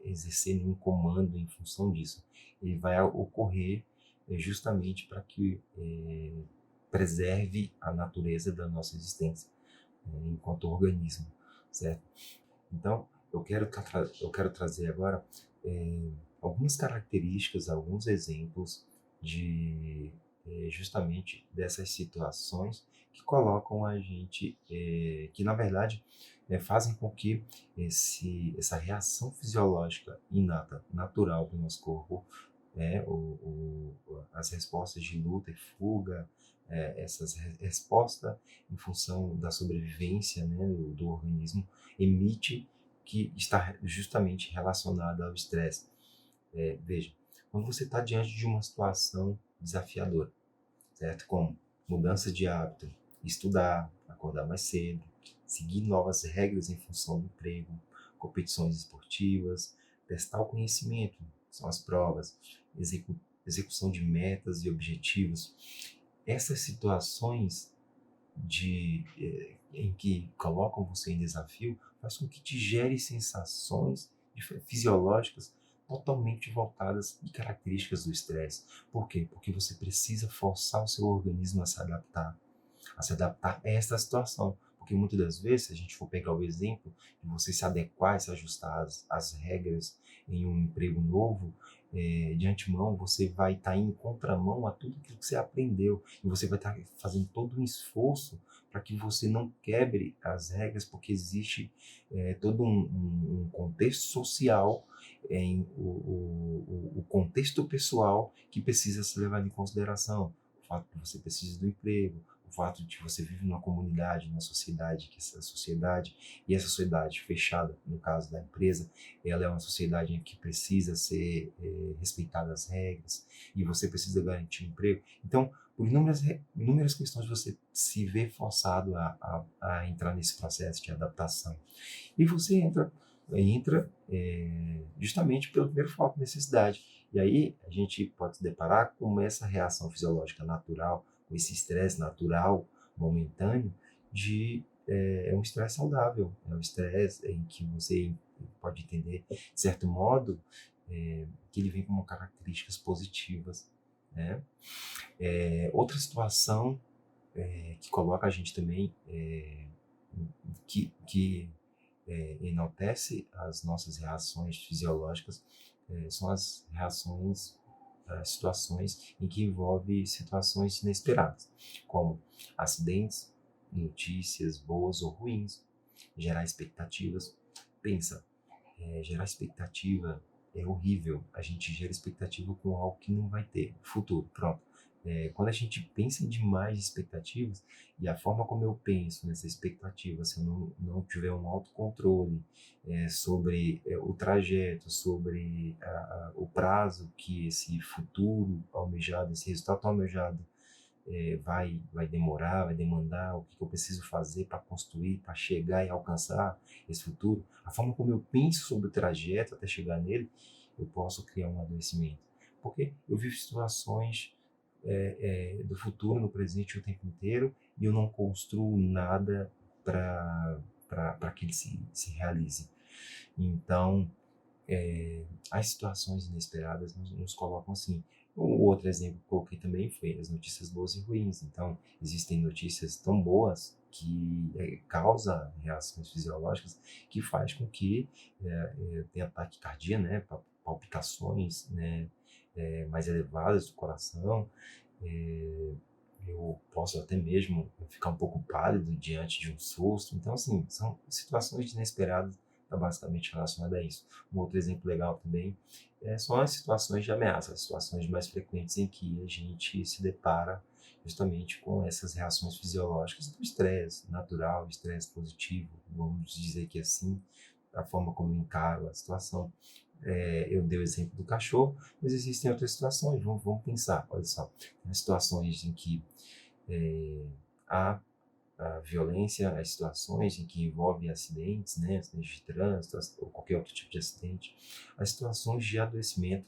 exercer nenhum comando em função disso. Ele vai ocorrer justamente para que preserve a natureza da nossa existência enquanto organismo, certo? Então, eu quero trazer agora algumas características, alguns exemplos de justamente dessas situações que colocam a gente, que na verdade fazem com que essa reação fisiológica inata, natural do nosso corpo, as respostas de luta e fuga, essas respostas em função da sobrevivência, né, do organismo, emite que está justamente relacionada ao estresse. Veja, quando você está diante de uma situação desafiadora, certo? Como mudança de hábito, estudar, acordar mais cedo, seguir novas regras em função do emprego, competições esportivas, testar o conhecimento, são as provas, execução de metas e objetivos. Essas situações em que colocam você em desafio faz com que te gere sensações fisiológicas totalmente voltadas e características do estresse. Por quê? Porque você precisa forçar o seu organismo a se adaptar a essa situação. Porque muitas das vezes, se a gente for pegar o exemplo de você se adequar, se ajustar às regras em um emprego novo, de antemão você vai estar em contramão a tudo aquilo que você aprendeu e você vai estar fazendo todo um esforço para que você não quebre as regras, porque existe todo um contexto social, o contexto pessoal que precisa ser levado em consideração. O fato de você precisa do emprego, o fato de que você vive numa comunidade, numa sociedade, que essa sociedade, e essa sociedade fechada, no caso da empresa, ela é uma sociedade em que precisa ser respeitada as regras, e você precisa garantir um emprego. Então, por inúmeras questões, você se vê forçado a entrar nesse processo de adaptação. E você entra justamente pelo primeiro foco, necessidade. E aí a gente pode se deparar com essa reação fisiológica natural, com esse estresse natural, momentâneo, é um estresse saudável, é um estresse em que você pode entender, de certo modo, que ele vem com características positivas, né? Outra situação que coloca a gente também, que enaltece as nossas reações fisiológicas, são as reações, as situações em que envolve situações inesperadas, como acidentes, notícias boas ou ruins, gerar expectativas. Pensa, gerar expectativa é horrível. A gente gera expectativa com algo que não vai ter. Futuro, pronto. Quando a gente pensa em demais expectativas, e a forma como eu penso nessa expectativa, se eu não tiver um autocontrole sobre o trajeto, sobre o prazo que esse futuro almejado, esse resultado almejado vai demorar, vai demandar, o que eu preciso fazer para construir, para chegar e alcançar esse futuro, a forma como eu penso sobre o trajeto até chegar nele, eu posso criar um adoecimento. Porque eu vivo situações do futuro no presente o tempo inteiro e eu não construo nada para que ele se realize. Então, as situações inesperadas nos colocam assim. O outro exemplo que eu coloquei também foi as notícias boas e ruins. Então, existem notícias tão boas que causa reações fisiológicas que faz com que tenha taquicardia, né, palpitações, né, mais elevadas do coração. É, eu posso até mesmo ficar um pouco pálido diante de um susto. Então, assim, são situações inesperadas, está basicamente relacionada a isso. Um outro exemplo legal também são as situações de ameaça, as situações mais frequentes em que a gente se depara justamente com essas reações fisiológicas do estresse natural, estresse positivo, vamos dizer que assim, a forma como eu encaro a situação. Eu dei o exemplo do cachorro, mas existem outras situações, vamos pensar, olha só, tem situações em que há a violência, as situações em que envolvem acidentes, né, acidentes de trânsito ou qualquer outro tipo de acidente, as situações de adoecimento,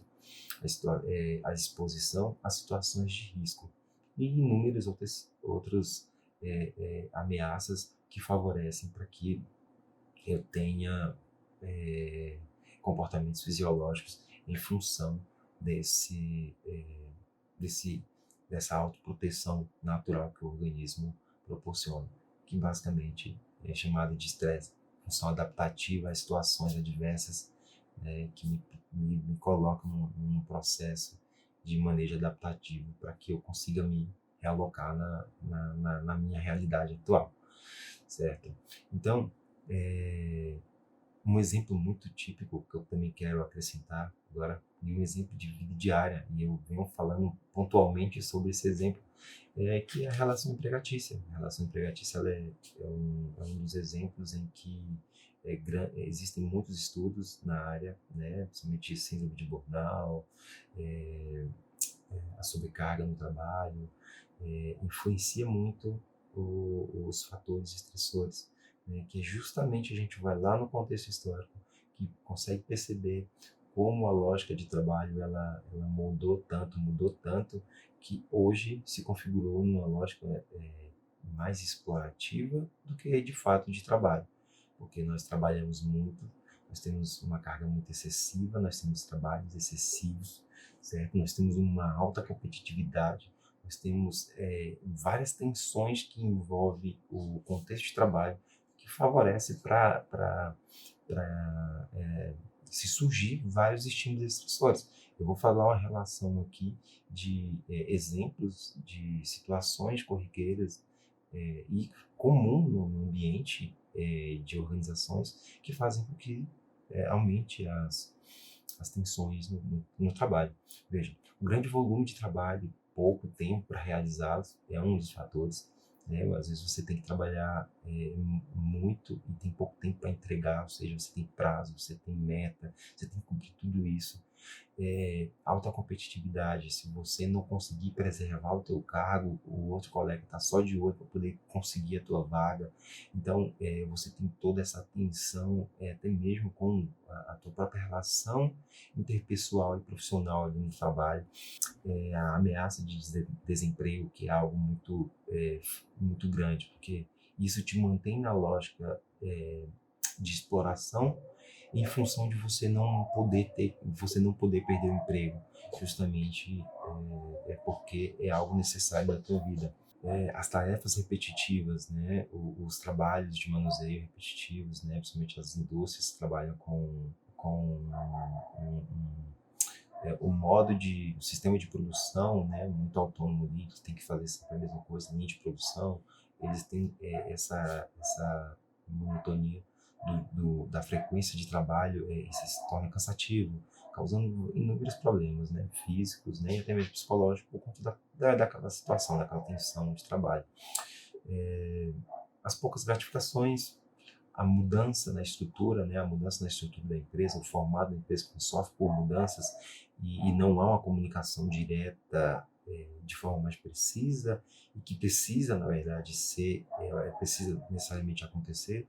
a exposição a situações de risco e inúmeras outras ameaças que favorecem para que eu tenha comportamentos fisiológicos em função desse, desse, dessa autoproteção natural que o organismo proporciona, que basicamente é chamada de estresse, função adaptativa às situações adversas, que me colocam num processo de manejo adaptativo para que eu consiga me realocar na minha realidade atual, certo? Então, um exemplo muito típico que eu também quero acrescentar agora, e um exemplo de vida diária, e eu venho falando pontualmente sobre esse exemplo, que é a relação empregatícia. A relação empregatícia ela é um dos exemplos em que existem muitos estudos na área, né, principalmente síndrome de burnout, é, a sobrecarga no trabalho, influencia muito os fatores estressores, né, que justamente a gente vai lá no contexto histórico que consegue perceber como a lógica de trabalho ela mudou tanto, que hoje se configurou numa lógica mais explorativa do que de fato de trabalho, porque nós trabalhamos muito, nós temos uma carga muito excessiva, nós temos trabalhos excessivos, certo? Nós temos uma alta competitividade, nós temos várias tensões que envolvem o contexto de trabalho, que favorece para se surgir vários estímulos estressores. Eu vou falar uma relação aqui de exemplos de situações corriqueiras e comum no ambiente de organizações que fazem com que aumente as tensões no trabalho. Veja, o grande volume de trabalho, pouco tempo para realizá-los é um dos fatores. Né? Às vezes você tem que trabalhar muito e tem pouco tempo para entregar, ou seja, você tem prazo, você tem meta, você tem que cumprir tudo isso. Alta competitividade, se você não conseguir preservar o teu cargo, o outro colega está só de olho para poder conseguir a tua vaga. Então, você tem toda essa tensão, até mesmo com a tua própria relação interpessoal e profissional ali no trabalho, a ameaça de desemprego, que é algo muito grande, porque isso te mantém na lógica de exploração em função de você não poder perder o emprego, justamente porque é algo necessário da tua vida. As tarefas repetitivas, né, os trabalhos de manuseio repetitivos, né, principalmente as indústrias que trabalham com o sistema de produção, né, muito autônomo ali, que tem que fazer sempre a mesma coisa, linha de produção, eles têm essa monotonia da frequência de trabalho, isso se torna cansativo, causando inúmeros problemas, né, físicos, né, e até mesmo psicológicos por conta daquela situação, daquela tensão de trabalho. As poucas gratificações, a mudança na estrutura, né, a mudança na estrutura da empresa, o formato da empresa que sofre por mudanças e não há uma comunicação direta de forma mais precisa e que precisa, na verdade, precisa necessariamente acontecer,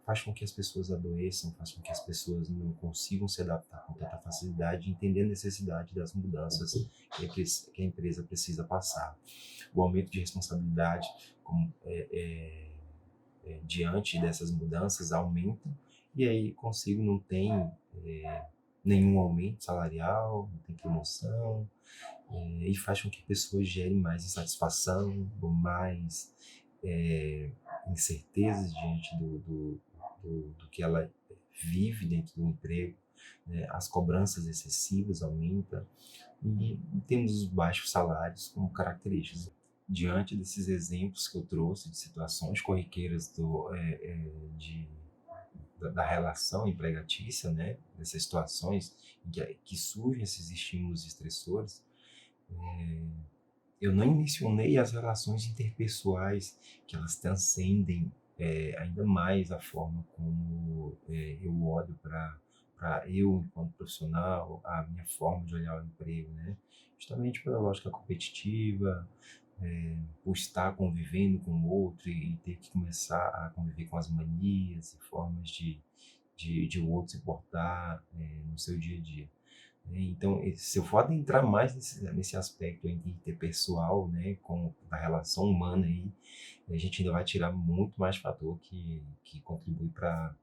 faz com que as pessoas adoeçam, faz com que as pessoas não consigam se adaptar com tanta facilidade, entender a necessidade das mudanças que a empresa precisa passar. O aumento de responsabilidade, como, diante dessas mudanças aumentam, e aí consigo não tem nenhum aumento salarial, não tem promoção, e faz com que pessoas gerem mais insatisfação, mais incertezas diante do que ela vive dentro do emprego, né? As cobranças excessivas aumentam e temos os baixos salários como características. Diante desses exemplos que eu trouxe de situações corriqueiras de, da relação empregatícia, né, dessas situações em que surgem esses estímulos estressores, eu não mencionei as relações interpessoais, que elas transcendem ainda mais a forma como eu olho para eu enquanto profissional, a minha forma de olhar o emprego, né? Justamente pela lógica competitiva, por estar convivendo com o outro e ter que começar a conviver com as manias e formas de o outro se portar no seu dia a dia. Então, se eu for adentrar mais nesse aspecto interpessoal, né, da relação humana, aí, a gente ainda vai tirar muito mais fator que contribui para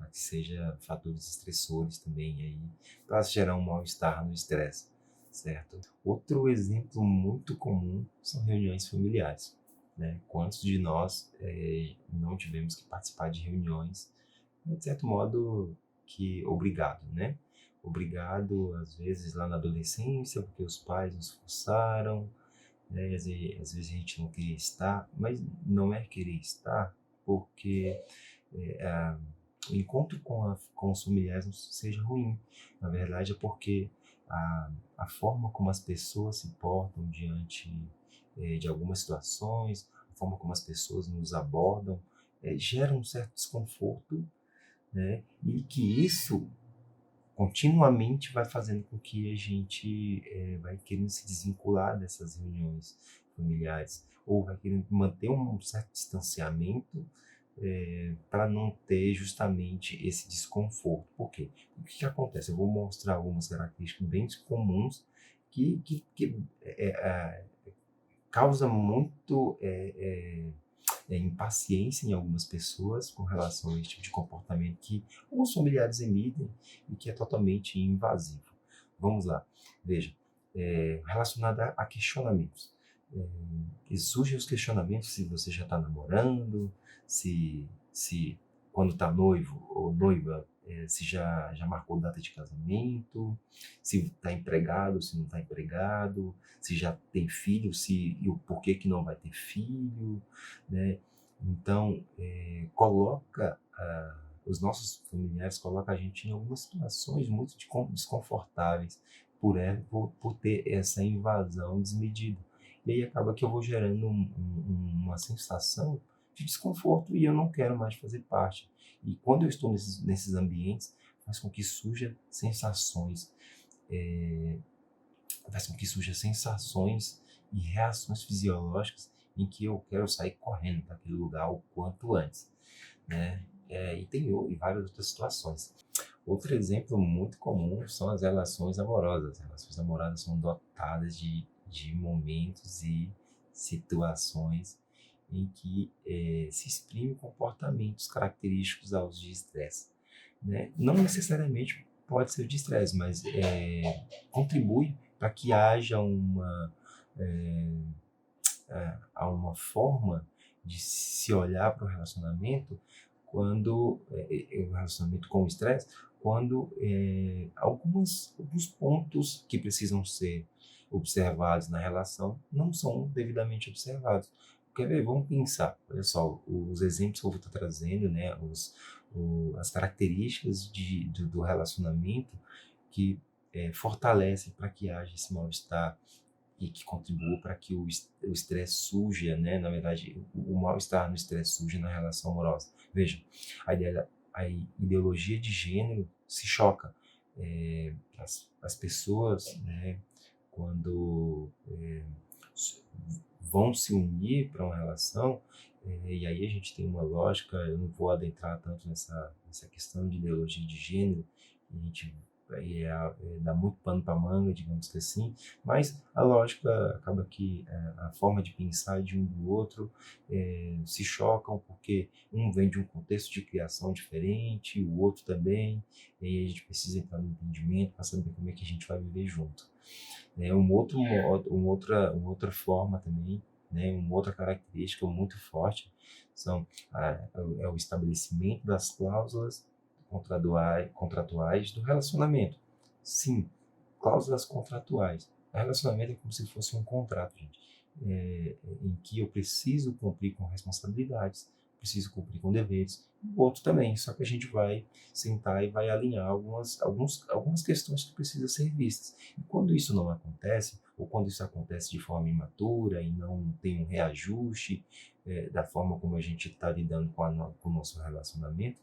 que seja fatores estressores também, aí, para gerar um mal-estar no estresse, certo? Outro exemplo muito comum são reuniões familiares, né? Quantos de nós não tivemos que participar de reuniões, de certo modo, que obrigado, né? Obrigado, às vezes, lá na adolescência, porque os pais nos forçaram, né? Às vezes a gente não queria estar, mas não é querer estar porque o encontro com os familiares não seja ruim. Na verdade, é porque a forma como as pessoas se portam diante de algumas situações, a forma como as pessoas nos abordam, gera um certo desconforto, né? E que isso continuamente vai fazendo com que a gente vai querendo se desvincular dessas reuniões familiares ou vai querendo manter um certo distanciamento para não ter justamente esse desconforto. Por quê? O que acontece? Eu vou mostrar algumas características bem comuns que causa muito impaciência em algumas pessoas com relação a esse tipo de comportamento que alguns familiares emitem e que é totalmente invasivo. Vamos lá, veja, relacionado a questionamentos. Surgem os questionamentos se você já está namorando, se quando está noivo ou noiva, se já marcou data de casamento, se está empregado, se não está empregado, se já tem filho, e o porquê que não vai ter filho, né? Então, os nossos familiares colocam a gente em algumas situações muito desconfortáveis por ter essa invasão desmedida. E aí acaba que eu vou gerando uma sensação de desconforto e eu não quero mais fazer parte. E quando eu estou nesses ambientes, faz com que surja sensações, e reações fisiológicas em que eu quero sair correndo daquele lugar o quanto antes, né? E várias outras situações. Outro exemplo muito comum são as relações amorosas. As relações amorosas são dotadas de momentos e situações em que se exprimem comportamentos característicos aos de estresse, né? Não necessariamente pode ser de estresse, mas contribui para que haja uma forma de se olhar para o relacionamento quando o relacionamento com o estresse, quando alguns pontos que precisam ser observados na relação não são devidamente observados. Quer ver? Vamos pensar. Olha só, os exemplos que eu vou estar trazendo, né? As características do relacionamento que fortalecem para que haja esse mal-estar e que contribua para que o estresse surja, né? Na verdade, o mal-estar no estresse surja na relação amorosa. Veja, a ideologia de gênero se choca. As pessoas, né, quando vão se unir para uma relação, e aí a gente tem uma lógica, eu não vou adentrar tanto nessa questão de ideologia de gênero, a gente dá muito pano para manga, digamos que assim, mas a lógica acaba que a forma de pensar de um do outro se chocam, porque um vem de um contexto de criação diferente, o outro também, e aí a gente precisa entrar no entendimento para saber como é que a gente vai viver junto. Uma outra forma também, né, uma outra característica muito forte é o estabelecimento das cláusulas contratuais do relacionamento. Sim, cláusulas contratuais. O relacionamento é como se fosse um contrato, gente, em que eu preciso cumprir com responsabilidades, preciso cumprir com deveres, o outro também, só que a gente vai sentar e vai alinhar algumas questões que precisam ser vistas. E quando isso não acontece, ou quando isso acontece de forma imatura e não tem um reajuste da forma como a gente está lidando com o nosso relacionamento,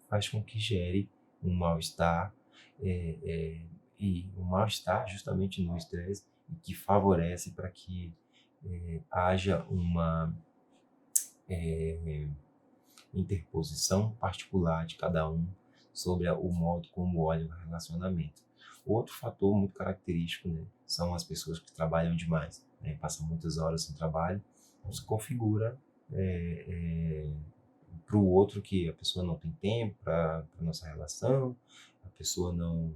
faz com que gere um mal-estar, e o mal-estar justamente no estresse, e que favorece para que haja uma interposição particular de cada um sobre o modo como olha o relacionamento. Outro fator muito característico, né, são as pessoas que trabalham demais, né, passam muitas horas no trabalho, se configura para o outro que a pessoa não tem tempo para a nossa relação, a pessoa não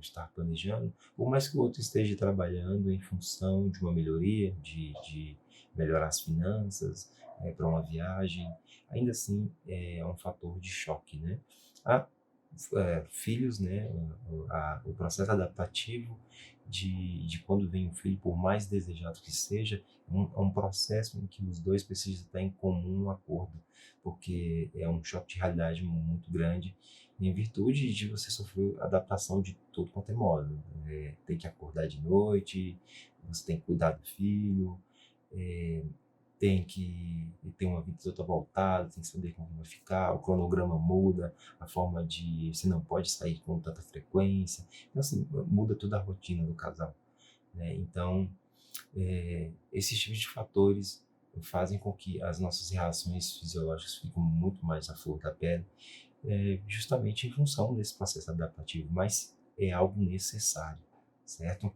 está planejando, por mais que o outro esteja trabalhando em função de uma melhoria, de melhorar as finanças, para uma viagem, ainda assim é um fator de choque, né? Há filhos, né? O processo adaptativo de quando vem um filho, por mais desejado que seja, é um processo em que os dois precisam estar em comum acordo, porque é um choque de realidade muito grande, em virtude de você sofrer adaptação de tudo quanto é modo. Tem que acordar de noite, você tem que cuidar do filho, tem que ter uma vida toda voltada, tem que saber como vai ficar, o cronograma muda, a forma de... Você não pode sair com tanta frequência. Então, assim, muda toda a rotina do casal, né? Então, esses tipos de fatores fazem com que as nossas reações fisiológicas fiquem muito mais à flor da pele, justamente em função desse processo adaptativo, mas é algo necessário, certo?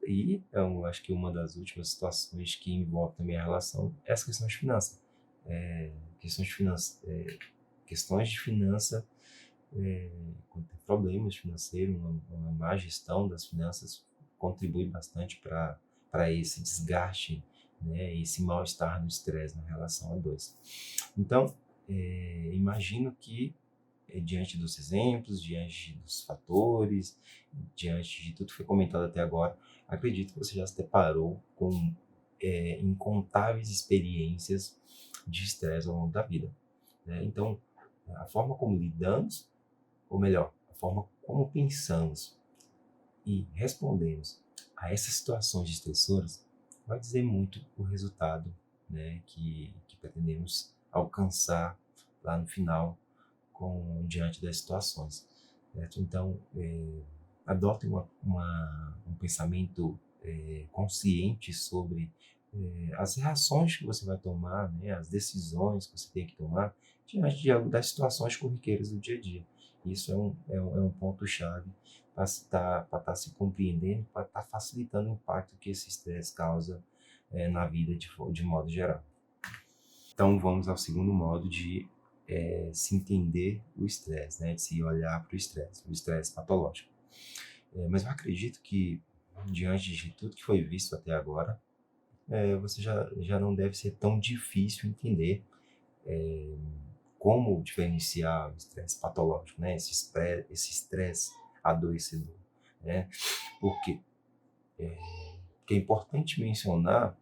E eu acho que uma das últimas situações que envolve também a relação é essa questão de finança. Questões de finança, questões de finança, quando tem problemas financeiros, uma má gestão das finanças contribui bastante para esse desgaste, né, esse mal-estar no estresse na relação a dois. Então, imagino que diante dos exemplos, diante dos fatores, diante de tudo que foi comentado até agora, acredito que você já se deparou com incontáveis experiências de estresse ao longo da vida, né? Então, a forma como lidamos, ou melhor, a forma como pensamos e respondemos a essas situações estressoras vai dizer muito o resultado, né, que pretendemos alcançar lá no final diante das situações, certo? Então, adote um pensamento consciente sobre as reações que você vai tomar, né, as decisões que você tem que tomar diante das situações corriqueiras do dia a dia. Isso é um ponto-chave para estar se compreendendo, para estar facilitando o impacto que esse estresse causa na vida de modo geral. Então, vamos ao segundo modo de se entender o estresse, né? De se olhar para o estresse patológico. Mas eu acredito que, diante de tudo que foi visto até agora, você já não deve ser tão difícil entender como diferenciar o estresse patológico, né? Esse estresse adoecedor, né? Porque que é importante mencionar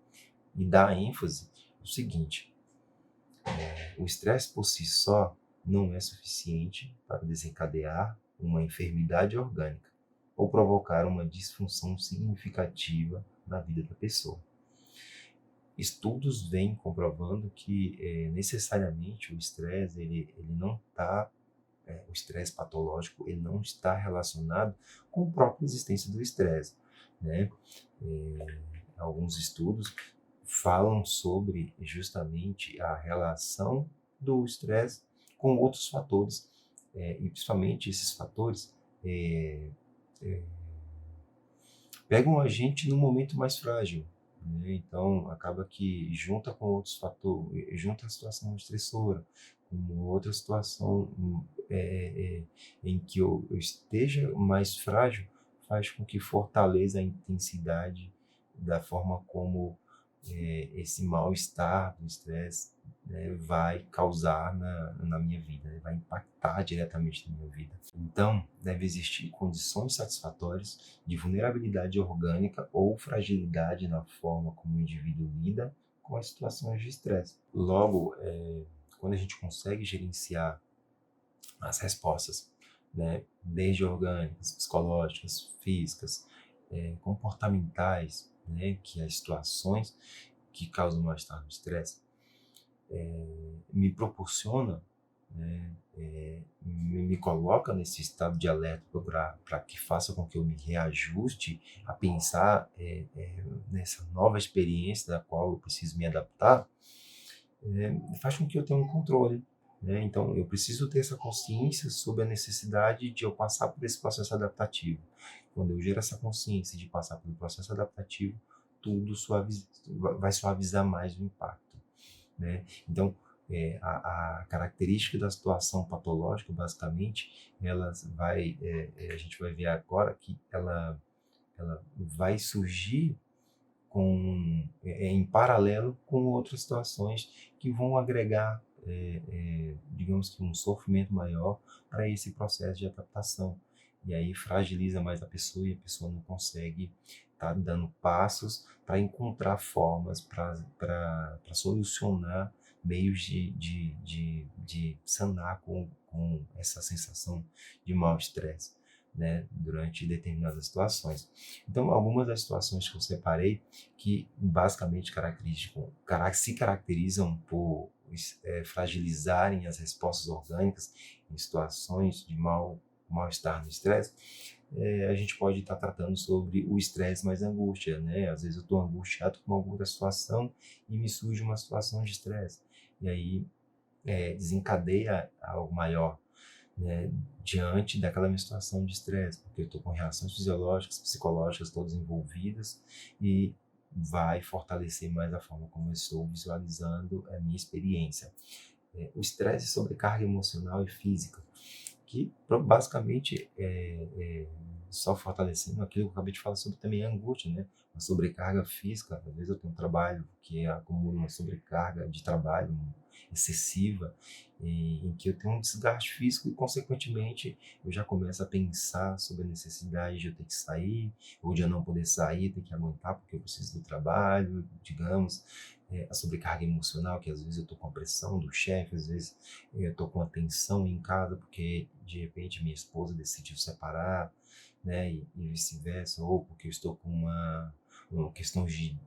e dar ênfase o seguinte: o estresse por si só não é suficiente para desencadear uma enfermidade orgânica. ou provocar uma disfunção significativa na vida da pessoa. Estudos vêm comprovando que necessariamente o estresse ele não está o estresse patológico ele não está relacionado com a própria existência do estresse, né? Alguns estudos falam sobre justamente a relação do estresse com outros fatores, e principalmente esses fatores é, é, pegam a gente no momento mais frágil, né? Então, acaba que junta com outros fatores, junta a situação estressora, com outra situação em que eu esteja mais frágil, faz com que fortaleça a intensidade da forma como esse mal-estar do estresse, né, vai causar na minha vida, né, vai impactar diretamente na minha vida. Então, deve existir condições satisfatórias de vulnerabilidade orgânica ou fragilidade na forma como o indivíduo lida com as situações de estresse. Logo, quando a gente consegue gerenciar as respostas, né, desde orgânicas, psicológicas, físicas, comportamentais, né, que as situações que causam mal-estar no estresse me proporciona, né, me coloca nesse estado de alerta para que faça com que eu me reajuste a pensar nessa nova experiência da qual eu preciso me adaptar, faz com que eu tenha um controle, né? Então, eu preciso ter essa consciência sobre a necessidade de eu passar por esse processo adaptativo. Quando eu gero essa consciência de passar pelo processo adaptativo, tudo vai suavizar mais o impacto, né? Então, a característica da situação patológica, basicamente, a gente vai ver agora que ela vai surgir em paralelo com outras situações que vão agregar, digamos que um sofrimento maior para esse processo de adaptação. E aí fragiliza mais a pessoa e a pessoa não consegue estar dando passos para encontrar formas para solucionar meios de sanar com essa sensação de mal-estresse, né, durante determinadas situações. Então, algumas das situações que eu separei que basicamente se caracterizam por fragilizarem as respostas orgânicas em situações de mal-estar no estresse, a gente pode estar tratando sobre o estresse mais angústia, né? Às vezes eu estou angustiado com alguma situação e me surge uma situação de estresse. E aí desencadeia algo maior, né, diante daquela minha situação de estresse, porque eu estou com reações fisiológicas, psicológicas todas envolvidas e vai fortalecer mais a forma como eu estou visualizando a minha experiência. O estresse, sobrecarga emocional e física, que basicamente só fortalecendo aquilo que eu acabei de falar sobre também a angústia, né? Uma sobrecarga física, às vezes eu tenho um trabalho que acumula uma sobrecarga de trabalho excessiva, em que eu tenho um desgaste físico e, consequentemente, eu já começo a pensar sobre a necessidade de eu ter que sair, ou de eu não poder sair, ter que aguentar porque eu preciso do trabalho, digamos, a sobrecarga emocional, que às vezes eu estou com a pressão do chefe, às vezes eu estou com a tensão em casa porque, de repente, minha esposa decidiu separar, né, e vice-versa, ou porque eu estou com uma questão de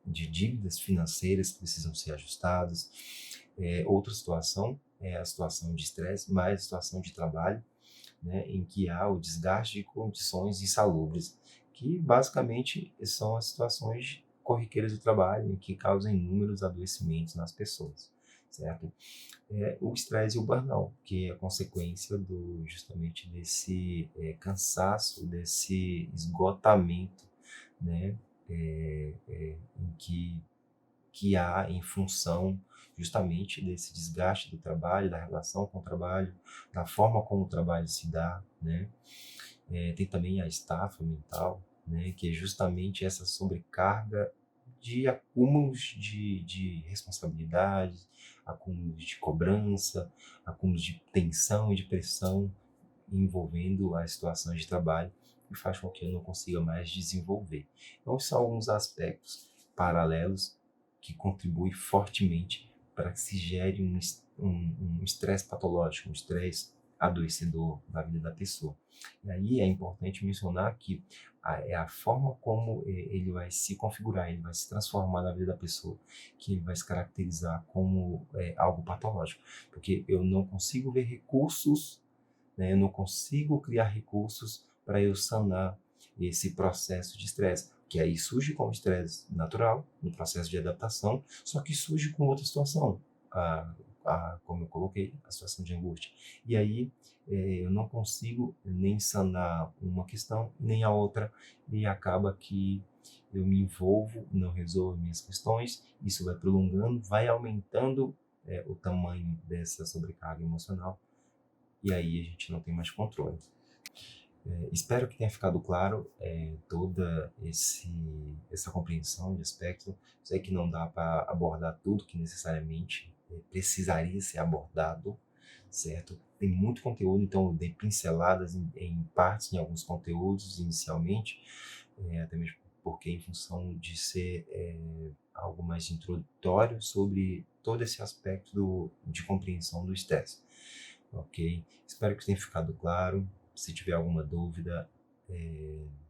dívidas financeiras que precisam ser ajustadas. Outra situação é a situação de estresse, mais a situação de trabalho, né, em que há o desgaste de condições insalubres, que basicamente são as situações corriqueiras do trabalho em que causam inúmeros adoecimentos nas pessoas, certo? O estresse e o burnout, que é a consequência justamente desse cansaço, desse esgotamento, né, que há em função justamente desse desgaste do trabalho, da relação com o trabalho, da forma como o trabalho se dá, né? Tem também a estafa mental, né, que é justamente essa sobrecarga de acúmulos de responsabilidades, acúmulos de cobrança, acúmulos de tensão e de pressão envolvendo as situações de trabalho e faz com que eu não consiga mais desenvolver. Então, são alguns aspectos paralelos que contribuem fortemente para que se gere um estresse patológico, um estresse adoecedor da vida da pessoa. E aí é importante mencionar que é a forma como ele vai se configurar, ele vai se transformar na vida da pessoa, que ele vai se caracterizar como algo patológico, porque eu não consigo ver recursos, né, eu não consigo criar recursos para eu sanar esse processo de estresse, que aí surge como estresse natural, no processo de adaptação, só que surge com outra situação, a, como eu coloquei, a situação de angústia. E aí eu não consigo nem sanar uma questão, nem a outra, e acaba que eu me envolvo, não resolvo minhas questões, isso vai prolongando, vai aumentando o tamanho dessa sobrecarga emocional, e aí a gente não tem mais controle. Espero que tenha ficado claro toda essa compreensão de aspecto. Sei que não dá para abordar tudo que necessariamente precisaria ser abordado, certo? Tem muito conteúdo, então eu dei pinceladas em partes, em alguns conteúdos inicialmente, até mesmo porque em função de ser algo mais introdutório sobre todo esse aspecto de compreensão do estresse, ok? Espero que tenha ficado claro. Se tiver alguma dúvida,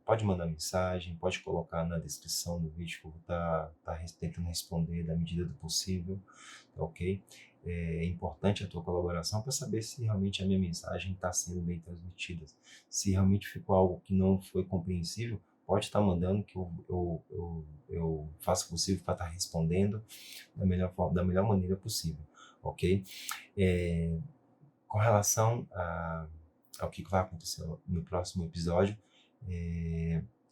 pode mandar mensagem, pode colocar na descrição do vídeo que eu vou estar tentando responder da medida do possível, tá ok? É importante a tua colaboração para saber se realmente a minha mensagem está sendo bem transmitida. Se realmente ficou algo que não foi compreensível, pode estar mandando que eu faço o possível para estar respondendo da melhor forma, da melhor maneira possível, ok? Com relação ao que vai acontecer no próximo episódio,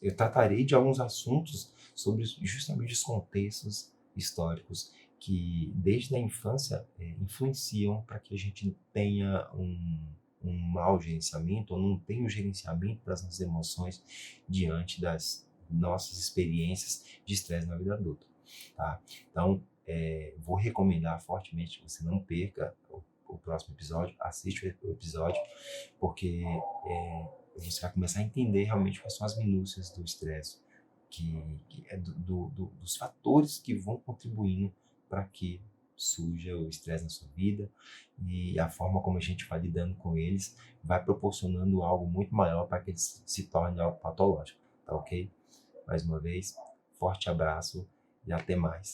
eu tratarei de alguns assuntos sobre justamente os contextos históricos que desde a infância influenciam para que a gente tenha um mau gerenciamento ou não tenha o gerenciamento das nossas emoções diante das nossas experiências de estresse na vida adulta, tá? Então, vou recomendar fortemente que você não perca o próximo episódio, assiste o episódio, porque você vai começar a entender realmente quais são as minúcias do estresse, que é dos fatores que vão contribuindo para que surja o estresse na sua vida, e a forma como a gente vai lidando com eles vai proporcionando algo muito maior para que eles se tornem algo patológico, tá ok? Mais uma vez, forte abraço e até mais.